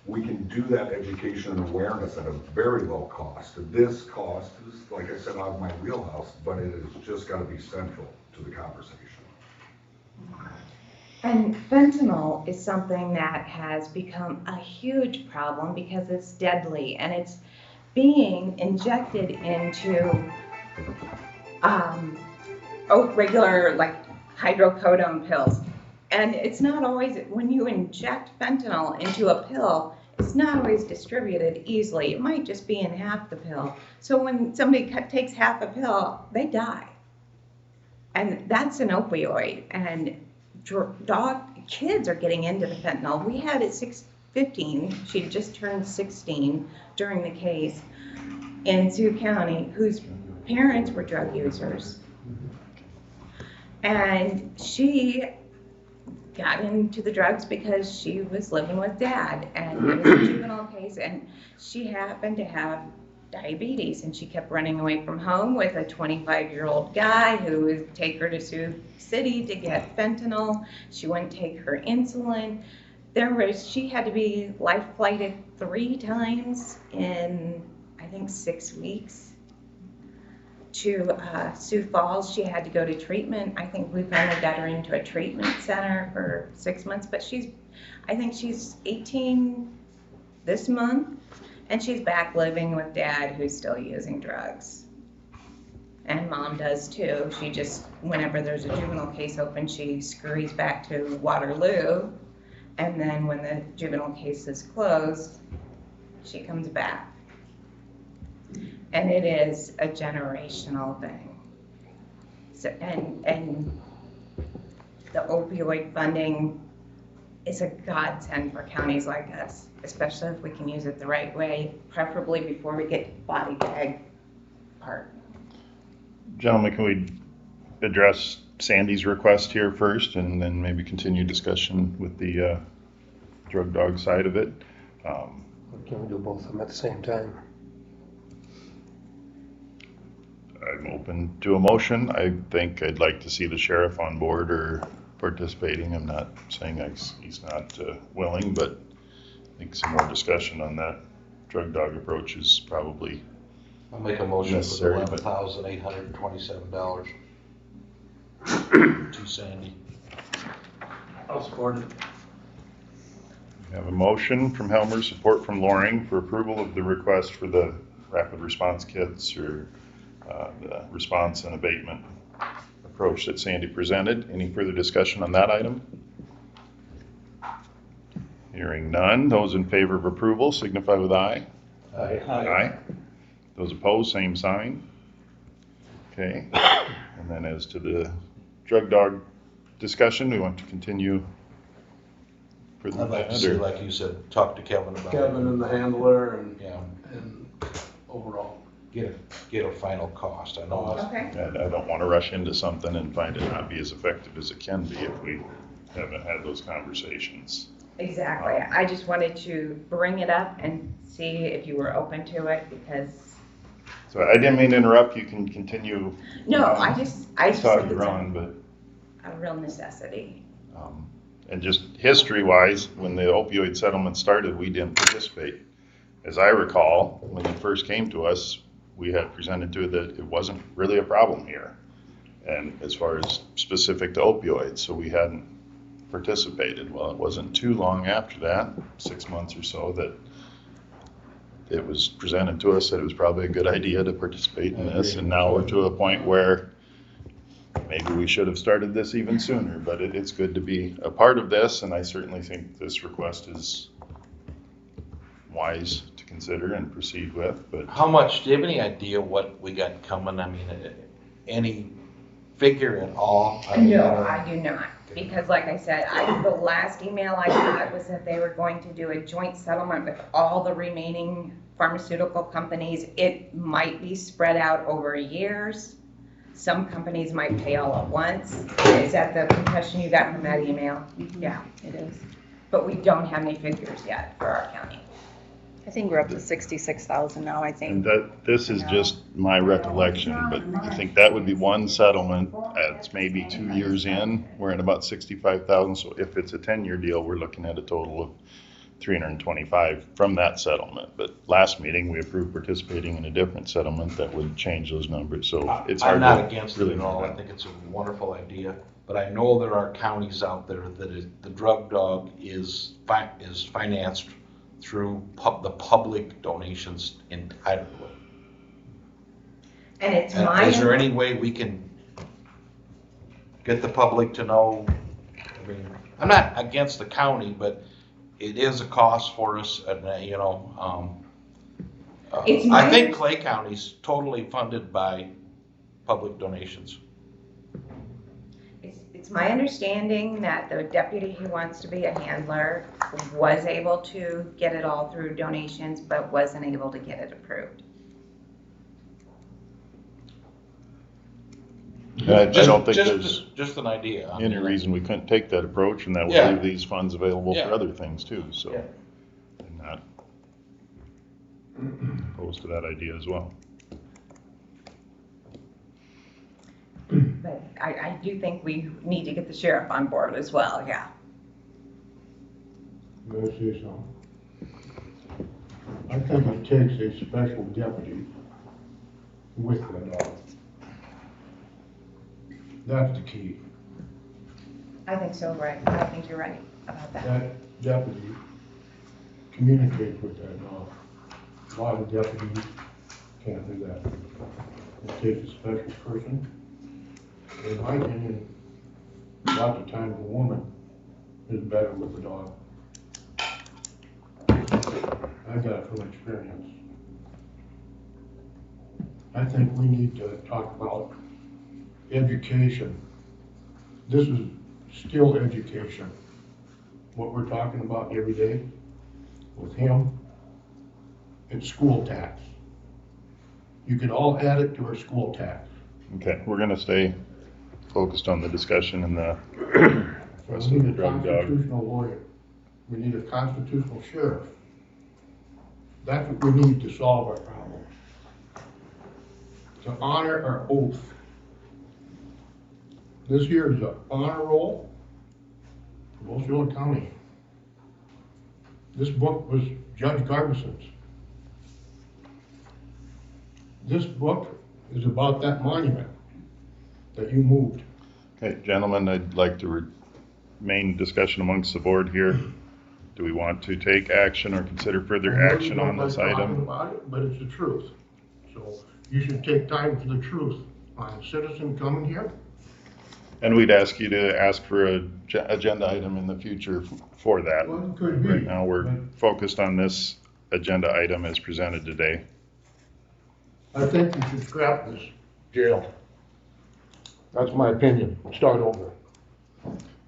We can do that education and awareness at a very low cost. This cost is, like I said, out of my wheelhouse, but it has just got to be central to the conversation. And fentanyl is something that has become a huge problem because it's deadly, and it's being injected into regular like hydrocodone pills. And it's not always, when you inject fentanyl into a pill, it's not always distributed easily. It might just be in half the pill. So when somebody takes half a pill, they die. And that's an opioid. And kids are getting into the fentanyl. We had at 15, she just turned 16 during the case in Sioux County, whose parents were drug users. And she got into the drugs because she was living with dad, and it was a juvenile case, and she happened to have diabetes, and she kept running away from home with a 25-year-old guy who would take her to Sioux City to get fentanyl. She wouldn't take her insulin. She had to be life flighted 3 times in, I think, 6 weeks to Sioux Falls. She had to go to treatment. I think we finally got her into a treatment center for 6 months, but I think she's 18 this month, and she's back living with dad who's still using drugs. And mom does too. She just, whenever there's a juvenile case open, she scurries back to Waterloo, and then when the juvenile case is closed, she comes back. And it is a generational thing. So, and the opioid funding is a godsend for counties like us, especially if we can use it the right way, preferably before we get to the body bag part. Gentlemen, can we address Sandy's request here first and then maybe continue discussion with the drug dog side of it? Can we do both of them at the same time? I'm open to a motion. I think I'd like to see the sheriff on board or participating. I'm not saying he's not willing, but I think some more discussion on that drug dog approach is probably I'll make a motion for necessary, but- $11,827 to Sandy. I'll support it. We have a motion from Helmer, support from Loring for approval of the request for the rapid response kits or the response and abatement approach that Sandy presented. Any further discussion on that item? Hearing none. Those in favor of approval signify with aye. Aye. Aye. Those opposed, same sign. Okay. And then as to the drug dog discussion, we want to continue further I'd like to with see, that, or- like you said, talk to Kevin about it. Kevin and the handler and, Yeah, and overall. get a final cost. I know it's Okay. I don't want to rush into something and find it not be as effective as it can be if we haven't had those conversations. Exactly. I just wanted to bring it up and see if you were open to it because, So I didn't mean to interrupt. You can continue. no, I just Thought think you're it's on, but a real necessity. and just history-wise, when the opioid settlement started, we didn't participate. As I recall, when it first came to us, we had presented to it that it wasn't really a problem here, and as far as specific to opioids, so we hadn't participated. Well, it wasn't too long after that, 6 months or so, that it was presented to us that it was probably a good idea to participate in this, and now we're to a point where maybe we should have started this even sooner, but it's good to be a part of this, and I certainly think this request is wise to consider and proceed with, but How much, do you have any idea what we got coming? I mean, any figure at all? No, I do not. Because like I said, the last email I got was that they were going to do a joint settlement with all the remaining pharmaceutical companies. It might be spread out over years. Some companies might pay all at once. Is that the impression you got from that email? Yeah. It is. But we don't have any figures yet for our county. I think we're up to 66,000 now, I and think. this is just my recollection, but I think that would be one settlement. It's maybe 2 years in, we're at about 65,000, so if it's a 10-year deal, we're looking at a total of 325 from that settlement. But last meeting, we approved participating in a different settlement that would change those numbers, so it's hard I'm to not against it really at all. I know. think it's a wonderful idea. But I know there are counties out there that the drug dog is financed through the public donations entirely. And it's And my. is there any way we can get the public to know? I mean, I'm not against the county, but it is a cost for us, and It's my I think Clay County's totally funded by public donations. It's my understanding that the deputy who wants to be a handler was able to get it all through donations, but wasn't able to get it approved. I don't think Just- there's Just an idea. I any mean, reason we couldn't take that approach, and that would Yeah. leave these funds available for Yeah. other things too, so. Yeah. I'm not opposed to that idea as well. But I do think we need to get the sheriff on board as well, yeah. May I say something? I think it takes a special deputy with the dog. That's the key. I think so, right, I think you're right about that. That deputy communicates with that dog. A lot of deputies can't do that. It takes a special person. In my opinion, lots of times a woman is better with a dog. I got it from experience. I think we need to talk about education. This is still education. What we're talking about every day with him, it's school tax. You could all add it to our school tax. Okay, we're gonna stay focused on the discussion and the request We of the need a drug dog. constitutional lawyer. We need a constitutional sheriff. That's what we need to solve our problem. To honor our oath. This here is an honor roll for Osceola County. This book was Judge Garbison's. This book is about that monument that you moved. Okay, gentlemen, I'd like to remain discussion amongst the board here. Do we want to take action or consider further I know action you on don't this like talking item? about it, but it's the truth. So you should take time for the truth on a citizen coming here. And we'd ask you to ask for a agenda item in the future for that. Well, it could be. Right now, we're but focused on this agenda item as presented today. I think you should scrap this jail. That's my opinion. Start over.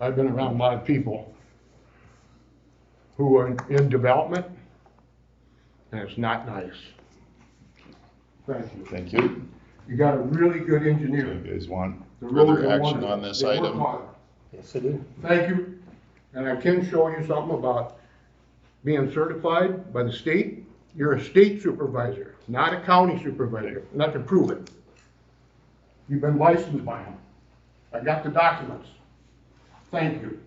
I've been around a lot of people who are in development, and it's not nice. Thank you. Thank you. You got a really good Do engineer. you guys want The roads further are action wonderful. on this They work item? hard. Yes, I do. Thank you. And I can show you something about being certified by the state. You're a state supervisor, not a county supervisor, not to prove it. You've been licensed by them. I got the documents. Thank you.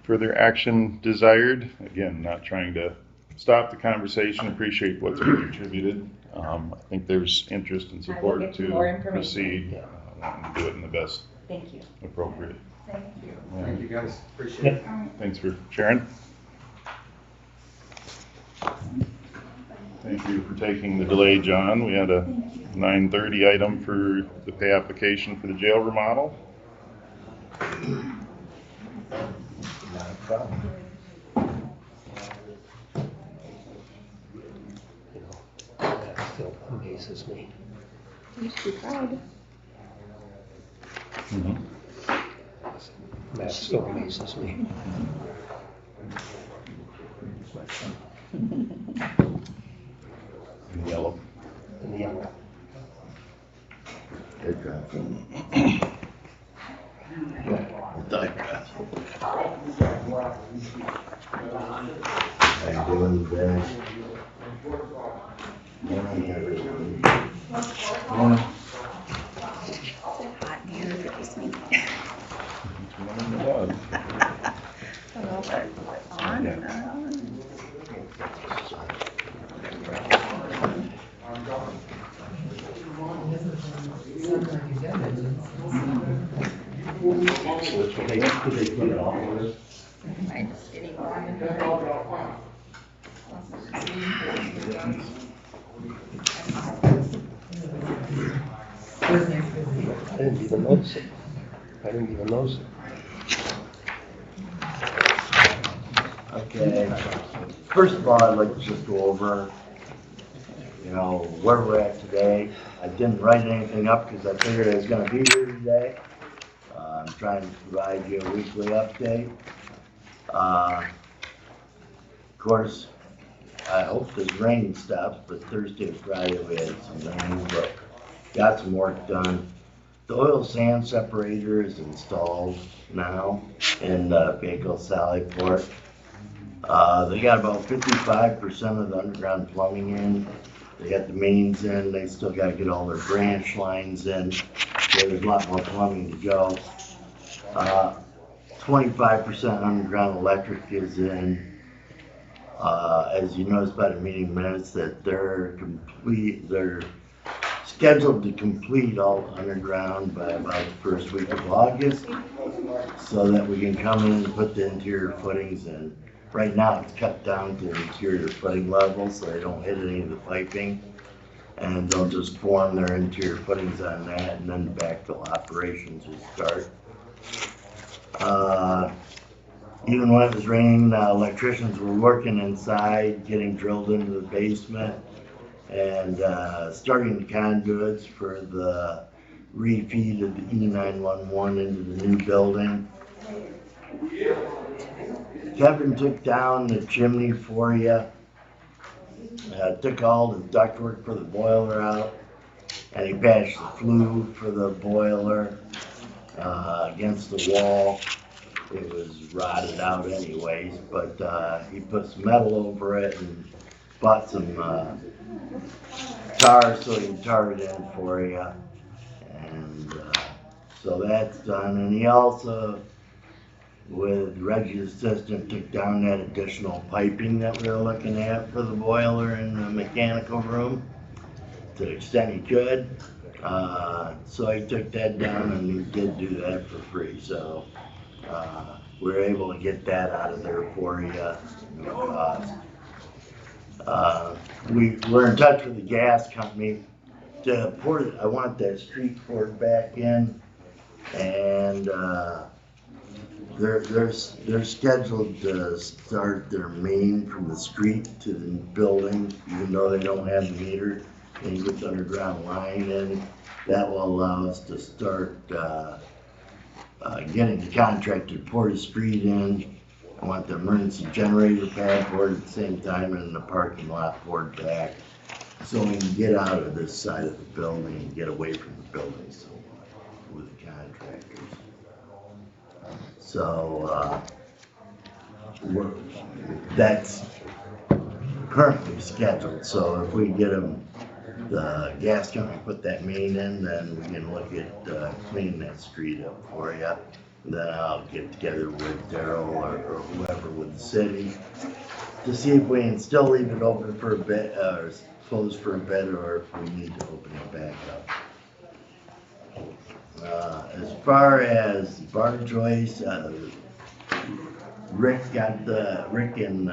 Further action desired? Again, not trying to stop the conversation, appreciate what's been contributed. I think there's interest and support get more to information. proceed, wanting to do it in the best Thank you. appropriate. Thank you. Yeah. Thank you guys, appreciate it. Thanks for sharing. Thank you for taking the delay, John. We had a 9:30 item for the pay application for the jail remodel. Not a problem. You know, that still amazes me. You should be proud. That still amazes me. Yellow. In the yellow. How you doing today? Morning, everyone. Morning. Hot in here for this meeting. It's one in the bud. I don't know if it's on or not on. Did they put it off with us? I just didn't want I didn't even notice it. I didn't even notice it. Okay. First of all, I'd like to just go over, where we're at today. I didn't write anything up because I figured I was gonna be here today. I'm trying to provide you a weekly update. Of course, I hope this rain stops, but Thursday and Friday we had some rain, but got some work done. The oil sand separator is installed now in Bakel Sally Port. They got about 55% of the underground plumbing in. They got the mains in. They still got to get all their branch lines in. So there's a lot more plumbing to go. 25% underground electric is in. As you noticed by the meeting minutes, that they're scheduled to complete all underground by about the first week of August, so that we can come in and put the interior footings in. Right now, it's cut down to interior footing level, so they don't hit any of the piping. And they'll just form their interior footings on that, and then the backfill operations will start. Even when it was raining, electricians were working inside, getting drilled into the basement, and starting the conduits for the refeed of the E911 into the new building. Kevin took down the chimney for you, took all the ductwork for the boiler out, and he patched the flue for the boiler against the wall. It was rotted out anyways, but he put some metal over it and bought some tar so he can tar it in for you. And so that's done. And he also, with Reggie's assistant, took down that additional piping that we were looking at for the boiler in the mechanical room to the extent he could. So he took that down, and he did do that for free. So we were able to get that out of there for you, no cost. We're in touch with the gas company to pour it. I want that street poured back in, and they're scheduled to start their main from the street to the building, even though they don't have the meter. And you put the underground line in. That will allow us to start getting the contractor to pour the street in. I want the emergency generator pad poured at the same time, and the parking lot poured back, so we can get out of this side of the building and get away from the building, so with the contractors. So that's currently scheduled. So if we get them, the gas company put that main in, then we can look at cleaning that street up for you. Then I'll get together with Daryl or whoever with the city to see if we can still leave it open for a bit, or closed for a bit, or if we need to open it back up. As far as bar joists, Rick and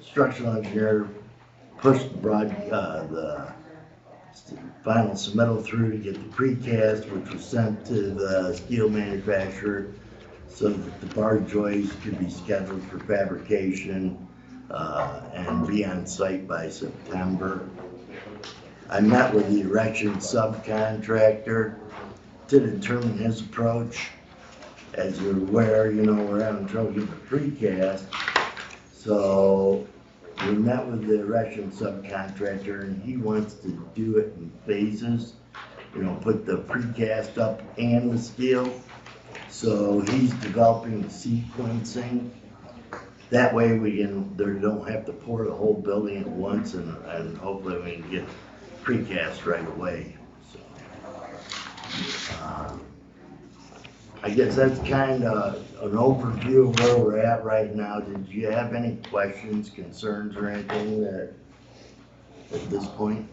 structural engineer pushed the final submittal through to get the precast, which was sent to the steel manufacturer so that the bar joist could be scheduled for fabrication and be on site by September. I met with the erection subcontractor to determine his approach. As you're aware, we're having trouble getting the precast, so we met with the erection subcontractor, and he wants to do it in phases, put the precast up and the steel. So he's developing the sequencing. That way they don't have to pour the whole building at once, and hopefully we can get precast right away. So, I guess that's kind of an overview of where we're at right now. Did you have any questions, concerns, or anything at this point?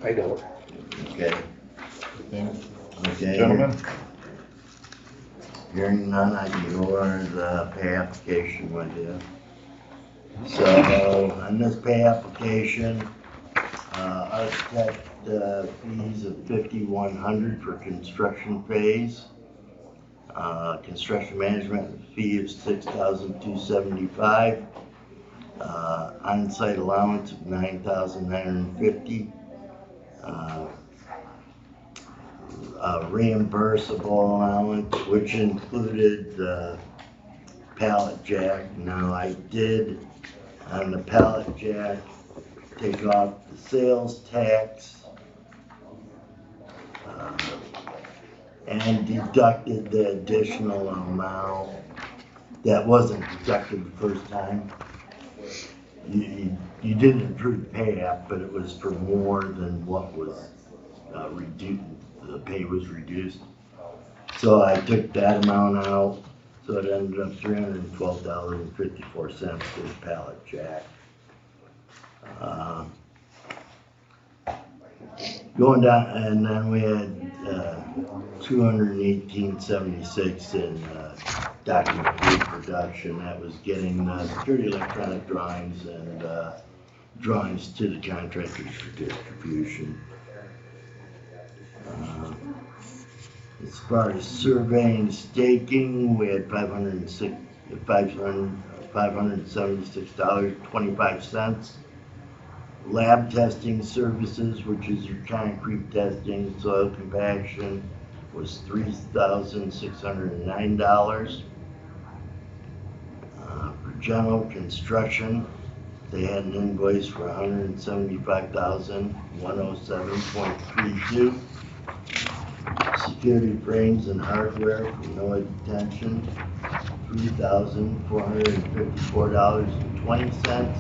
I don't. Okay. Okay. Gentlemen? Hearing none, I can go over the pay application with you. So on this pay application, architect fees of $5,100 for construction phase. Construction management fee of $6,275. On-site allowance of $9,950. Reimbursable allowance, which included the pallet jack. Now I did on the pallet jack take off the sales tax and deducted the additional amount that wasn't deducted the first time. You didn't approve the pay app, but it was for more than what was reduced. The pay was reduced. So I took that amount out. So it ended up $312.54 for the pallet jack. Going down, and then we had $218.76 in document reproduction. That was getting security electronic drawings and drawings to the contractors for distribution. As far as surveying staking, we had $576.25. Lab testing services, which is your concrete testing, soil compaction, was $3,609. For general construction, they had an invoice for $175,107.32. Security frames and hardware for noise detention, $3,454.20.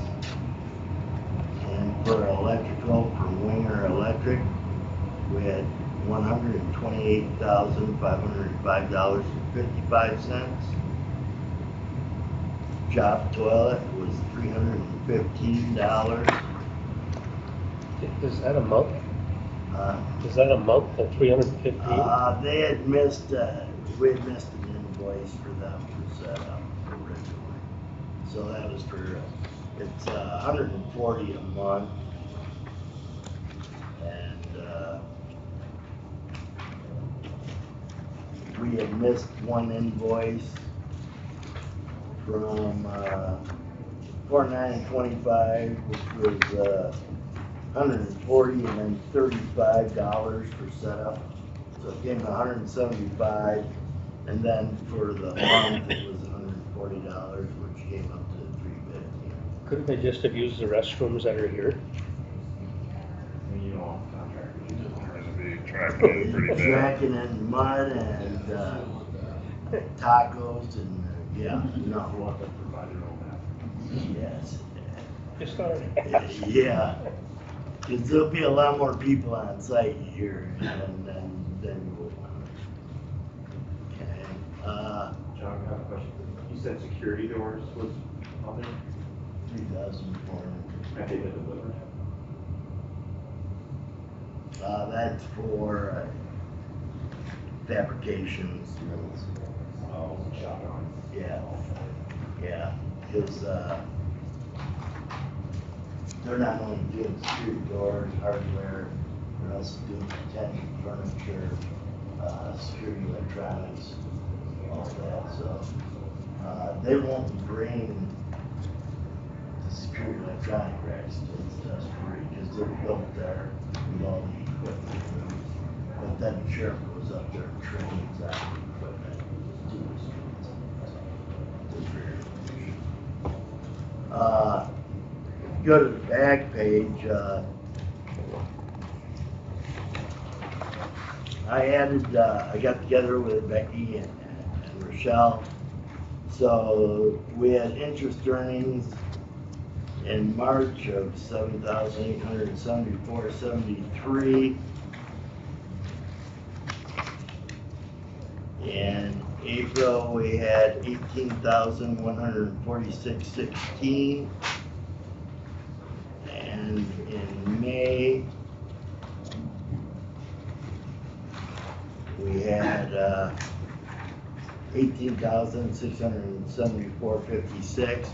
And for electrical from Winger Electric, we had $128,505.55. Job toilet was $315. Is that a month? Is that a month, the 315? They had missed, we had missed an invoice for them for setup originally. So that was for, it's $140 a month. And we had missed one invoice from 4925, which was $140 and then $35 for setup. So it came to $175, and then for the month it was $140, which came up to $350. Couldn't they just have used the restrooms that are here? Gonna be tracking in pretty bad. Tracking in mud and tacos and, yeah, no. Yes. Just thought. Yeah. Because there'll be a lot more people on site here than you will. Okay. John, I have a question. You said security doors was on there? 3,400. I think they delivered. That's for fabrications. Oh, shot on. Yeah. Yeah. Because they're not only doing security doors, hardware, they're also doing detention furniture, security electronics, all that. So they won't bring the security electronic racks to us free because they're built there with all the equipment. But then the sheriff goes up there and trains on the equipment to the streets. Just for your information. Go to the back page, I got together with Becky and Rochelle. So we had interest earnings in March of $7,874.73. In April, we had $18,146.16. And in May, we had $18,674.56.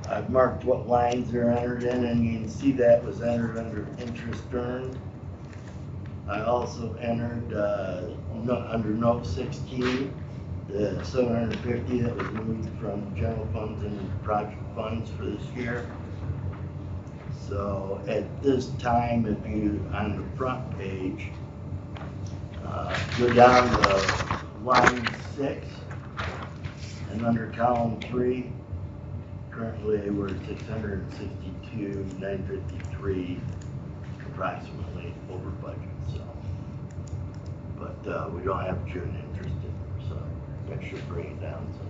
I've marked what lines are entered in, and you can see that was entered under interest earned. I also entered under note 16, the $750 that was moved from general funds into project funds for this year. So at this time, if you, on the front page, go down to line 6, and under column 3, currently we're at $662,953, approximately over budget. So, but we don't have June interest in there, so that should bring it down. So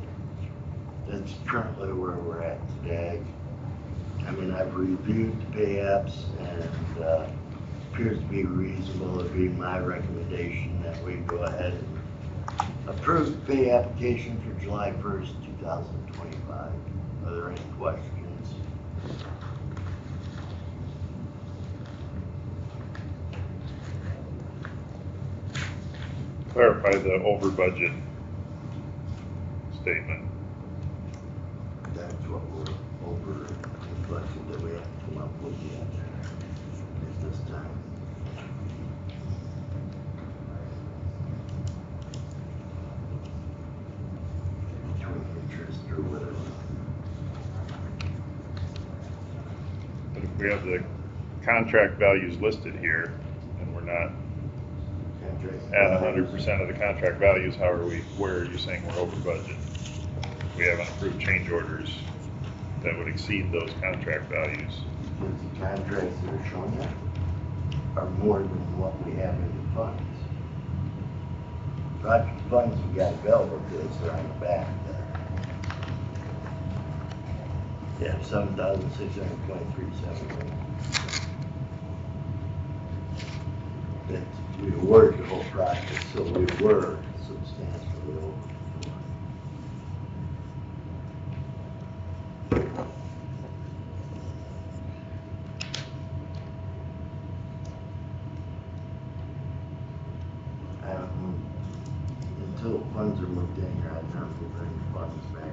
that's currently where we're at today. I mean, I've reviewed the pay apps and appears to be reasonable. It'd be my recommendation that we go ahead and Approved pay application for July 1st, 2025. Are there any questions? Clarify the over budget statement. That's what we're over the budget that we have to come up with yet at this time. Between interest or whatever. But if we have the contract values listed here and we're not at 100% of the contract values, how are we, where are you saying we're over budget? We haven't approved change orders that would exceed those contract values. Because the contracts that are shown there are more than what we have in the funds. Project funds we got available to us are on the back there. Yeah, 7,623.71. That we awarded the whole project, so we were substantially over. Until funds are moved in here, I never will bring the funds back.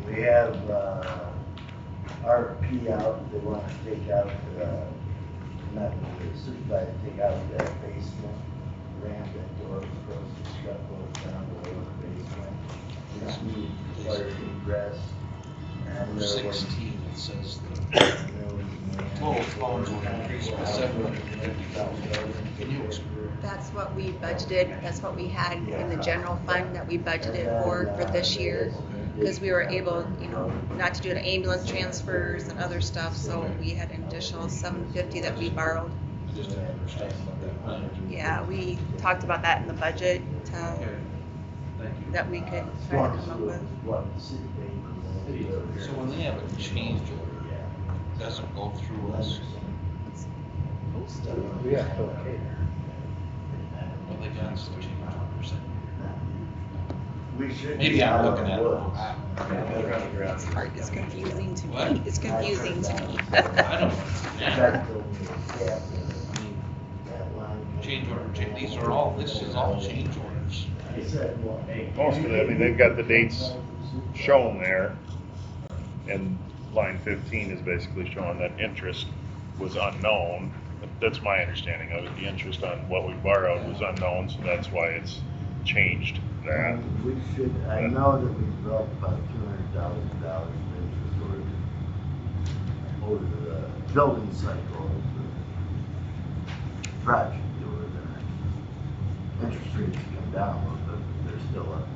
We have RFP out, they want to take out, not the supervisor, take out that basement ramp that door across the truck goes down below the basement. We just need fire egress. And Number there was- 16, it says the there was- total funds will increase by $750,000. Can you explain? That's what we budgeted, that's what we had in the general fund that we budgeted for this year. Because we were able, not to do the ambulance transfers and other stuff, so we had an additional $750 that we borrowed. I just didn't understand what that meant. Yeah, we talked about that in the budget, Thank you. that we could try to come up with. So when they have a change order, it doesn't go through us. We have to okay. Well, they got some change orders in. We should. Maybe I'm looking at it wrong. This part is confusing to What? me, it's confusing to me. I don't understand. Change order, these are all, this is all change orders. Most of it, I mean, they've got the dates shown there. And line 15 is basically showing that interest was unknown. That's my understanding of it. The interest on what we borrowed was unknown, so that's why it's changed that. We should, I know that we developed about $200,000 of interest over the building cycle of the project over there. Interest rates come down a little bit, but they're still up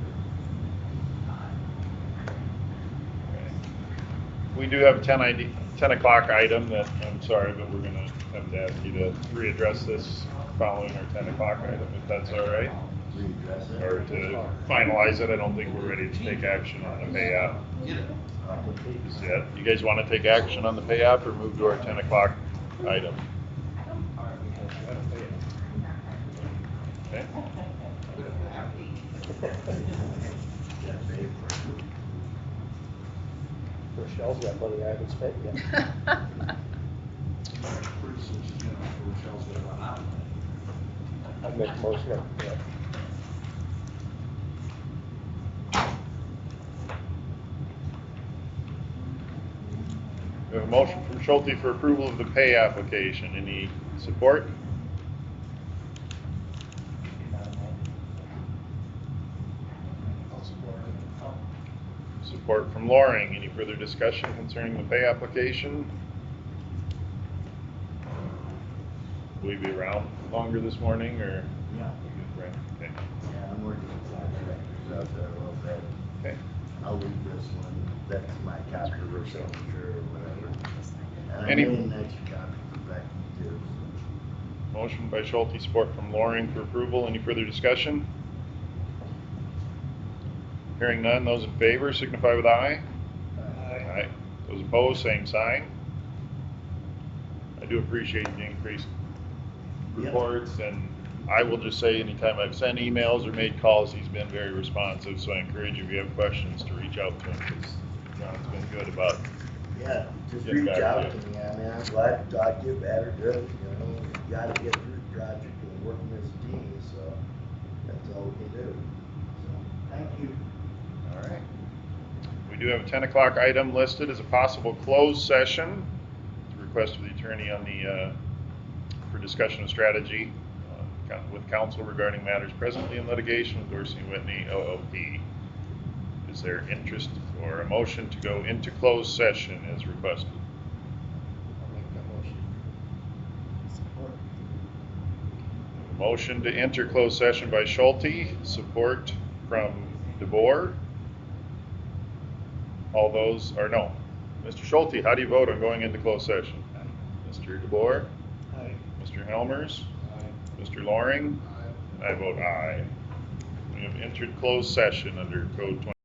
We do have a 10 o'clock item that, I'm sorry, but we're gonna have to ask you to readdress this following our 10 o'clock item, if that's all right. there. Readdress it. Or to finalize it, I don't think we're ready to take action on the pay app yet. You guys wanna take action on the pay app or move to our 10 o'clock item? Okay. Rochelle's got money I haven't spent yet. I make a motion up, yeah. We have a motion from Schulte for approval of the pay application. Any support? Support from Loring. Any further discussion concerning the pay application? Will you be around longer this morning, or? Yeah. We good, Okay. Yeah, I'm working with contractors out there a little bit. Okay. I'll leave this one, that's my copy of the signature or whatever. And I Any- made an extra copy for Becky too. Motion by Schulte, support from Loring for approval. Any further discussion? Hearing none, those in favor signify with aye. Aye. Those opposed, same sign. I do appreciate the increased reports, and I will just say anytime I've sent emails or made calls, he's been very responsive, so I encourage you, if you have questions, to reach out to him, because John's been good about. Yeah, just Getting reach back out to to me, I mean, I'm glad to talk to you, bad or good, you know, you gotta get through the project and working as a team, so that's all we can do. So, thank you. All right. We do have a 10 o'clock item listed as a possible closed session. It's a request of the attorney on the, for discussion of strategy with counsel regarding matters presently in litigation with Dorsey & Whitney LLP. Is there interest or a motion to go into closed session as requested? I'll make that motion. Support. Motion to enter closed session by Schulte, support from DeBoer. All those, or no. Mr. Schulte, how do you vote on going into closed session? Mr. DeBoer? Aye. Mr. Helmers? Aye. Mr. Loring? I vote aye. We have entered closed session under Code 20.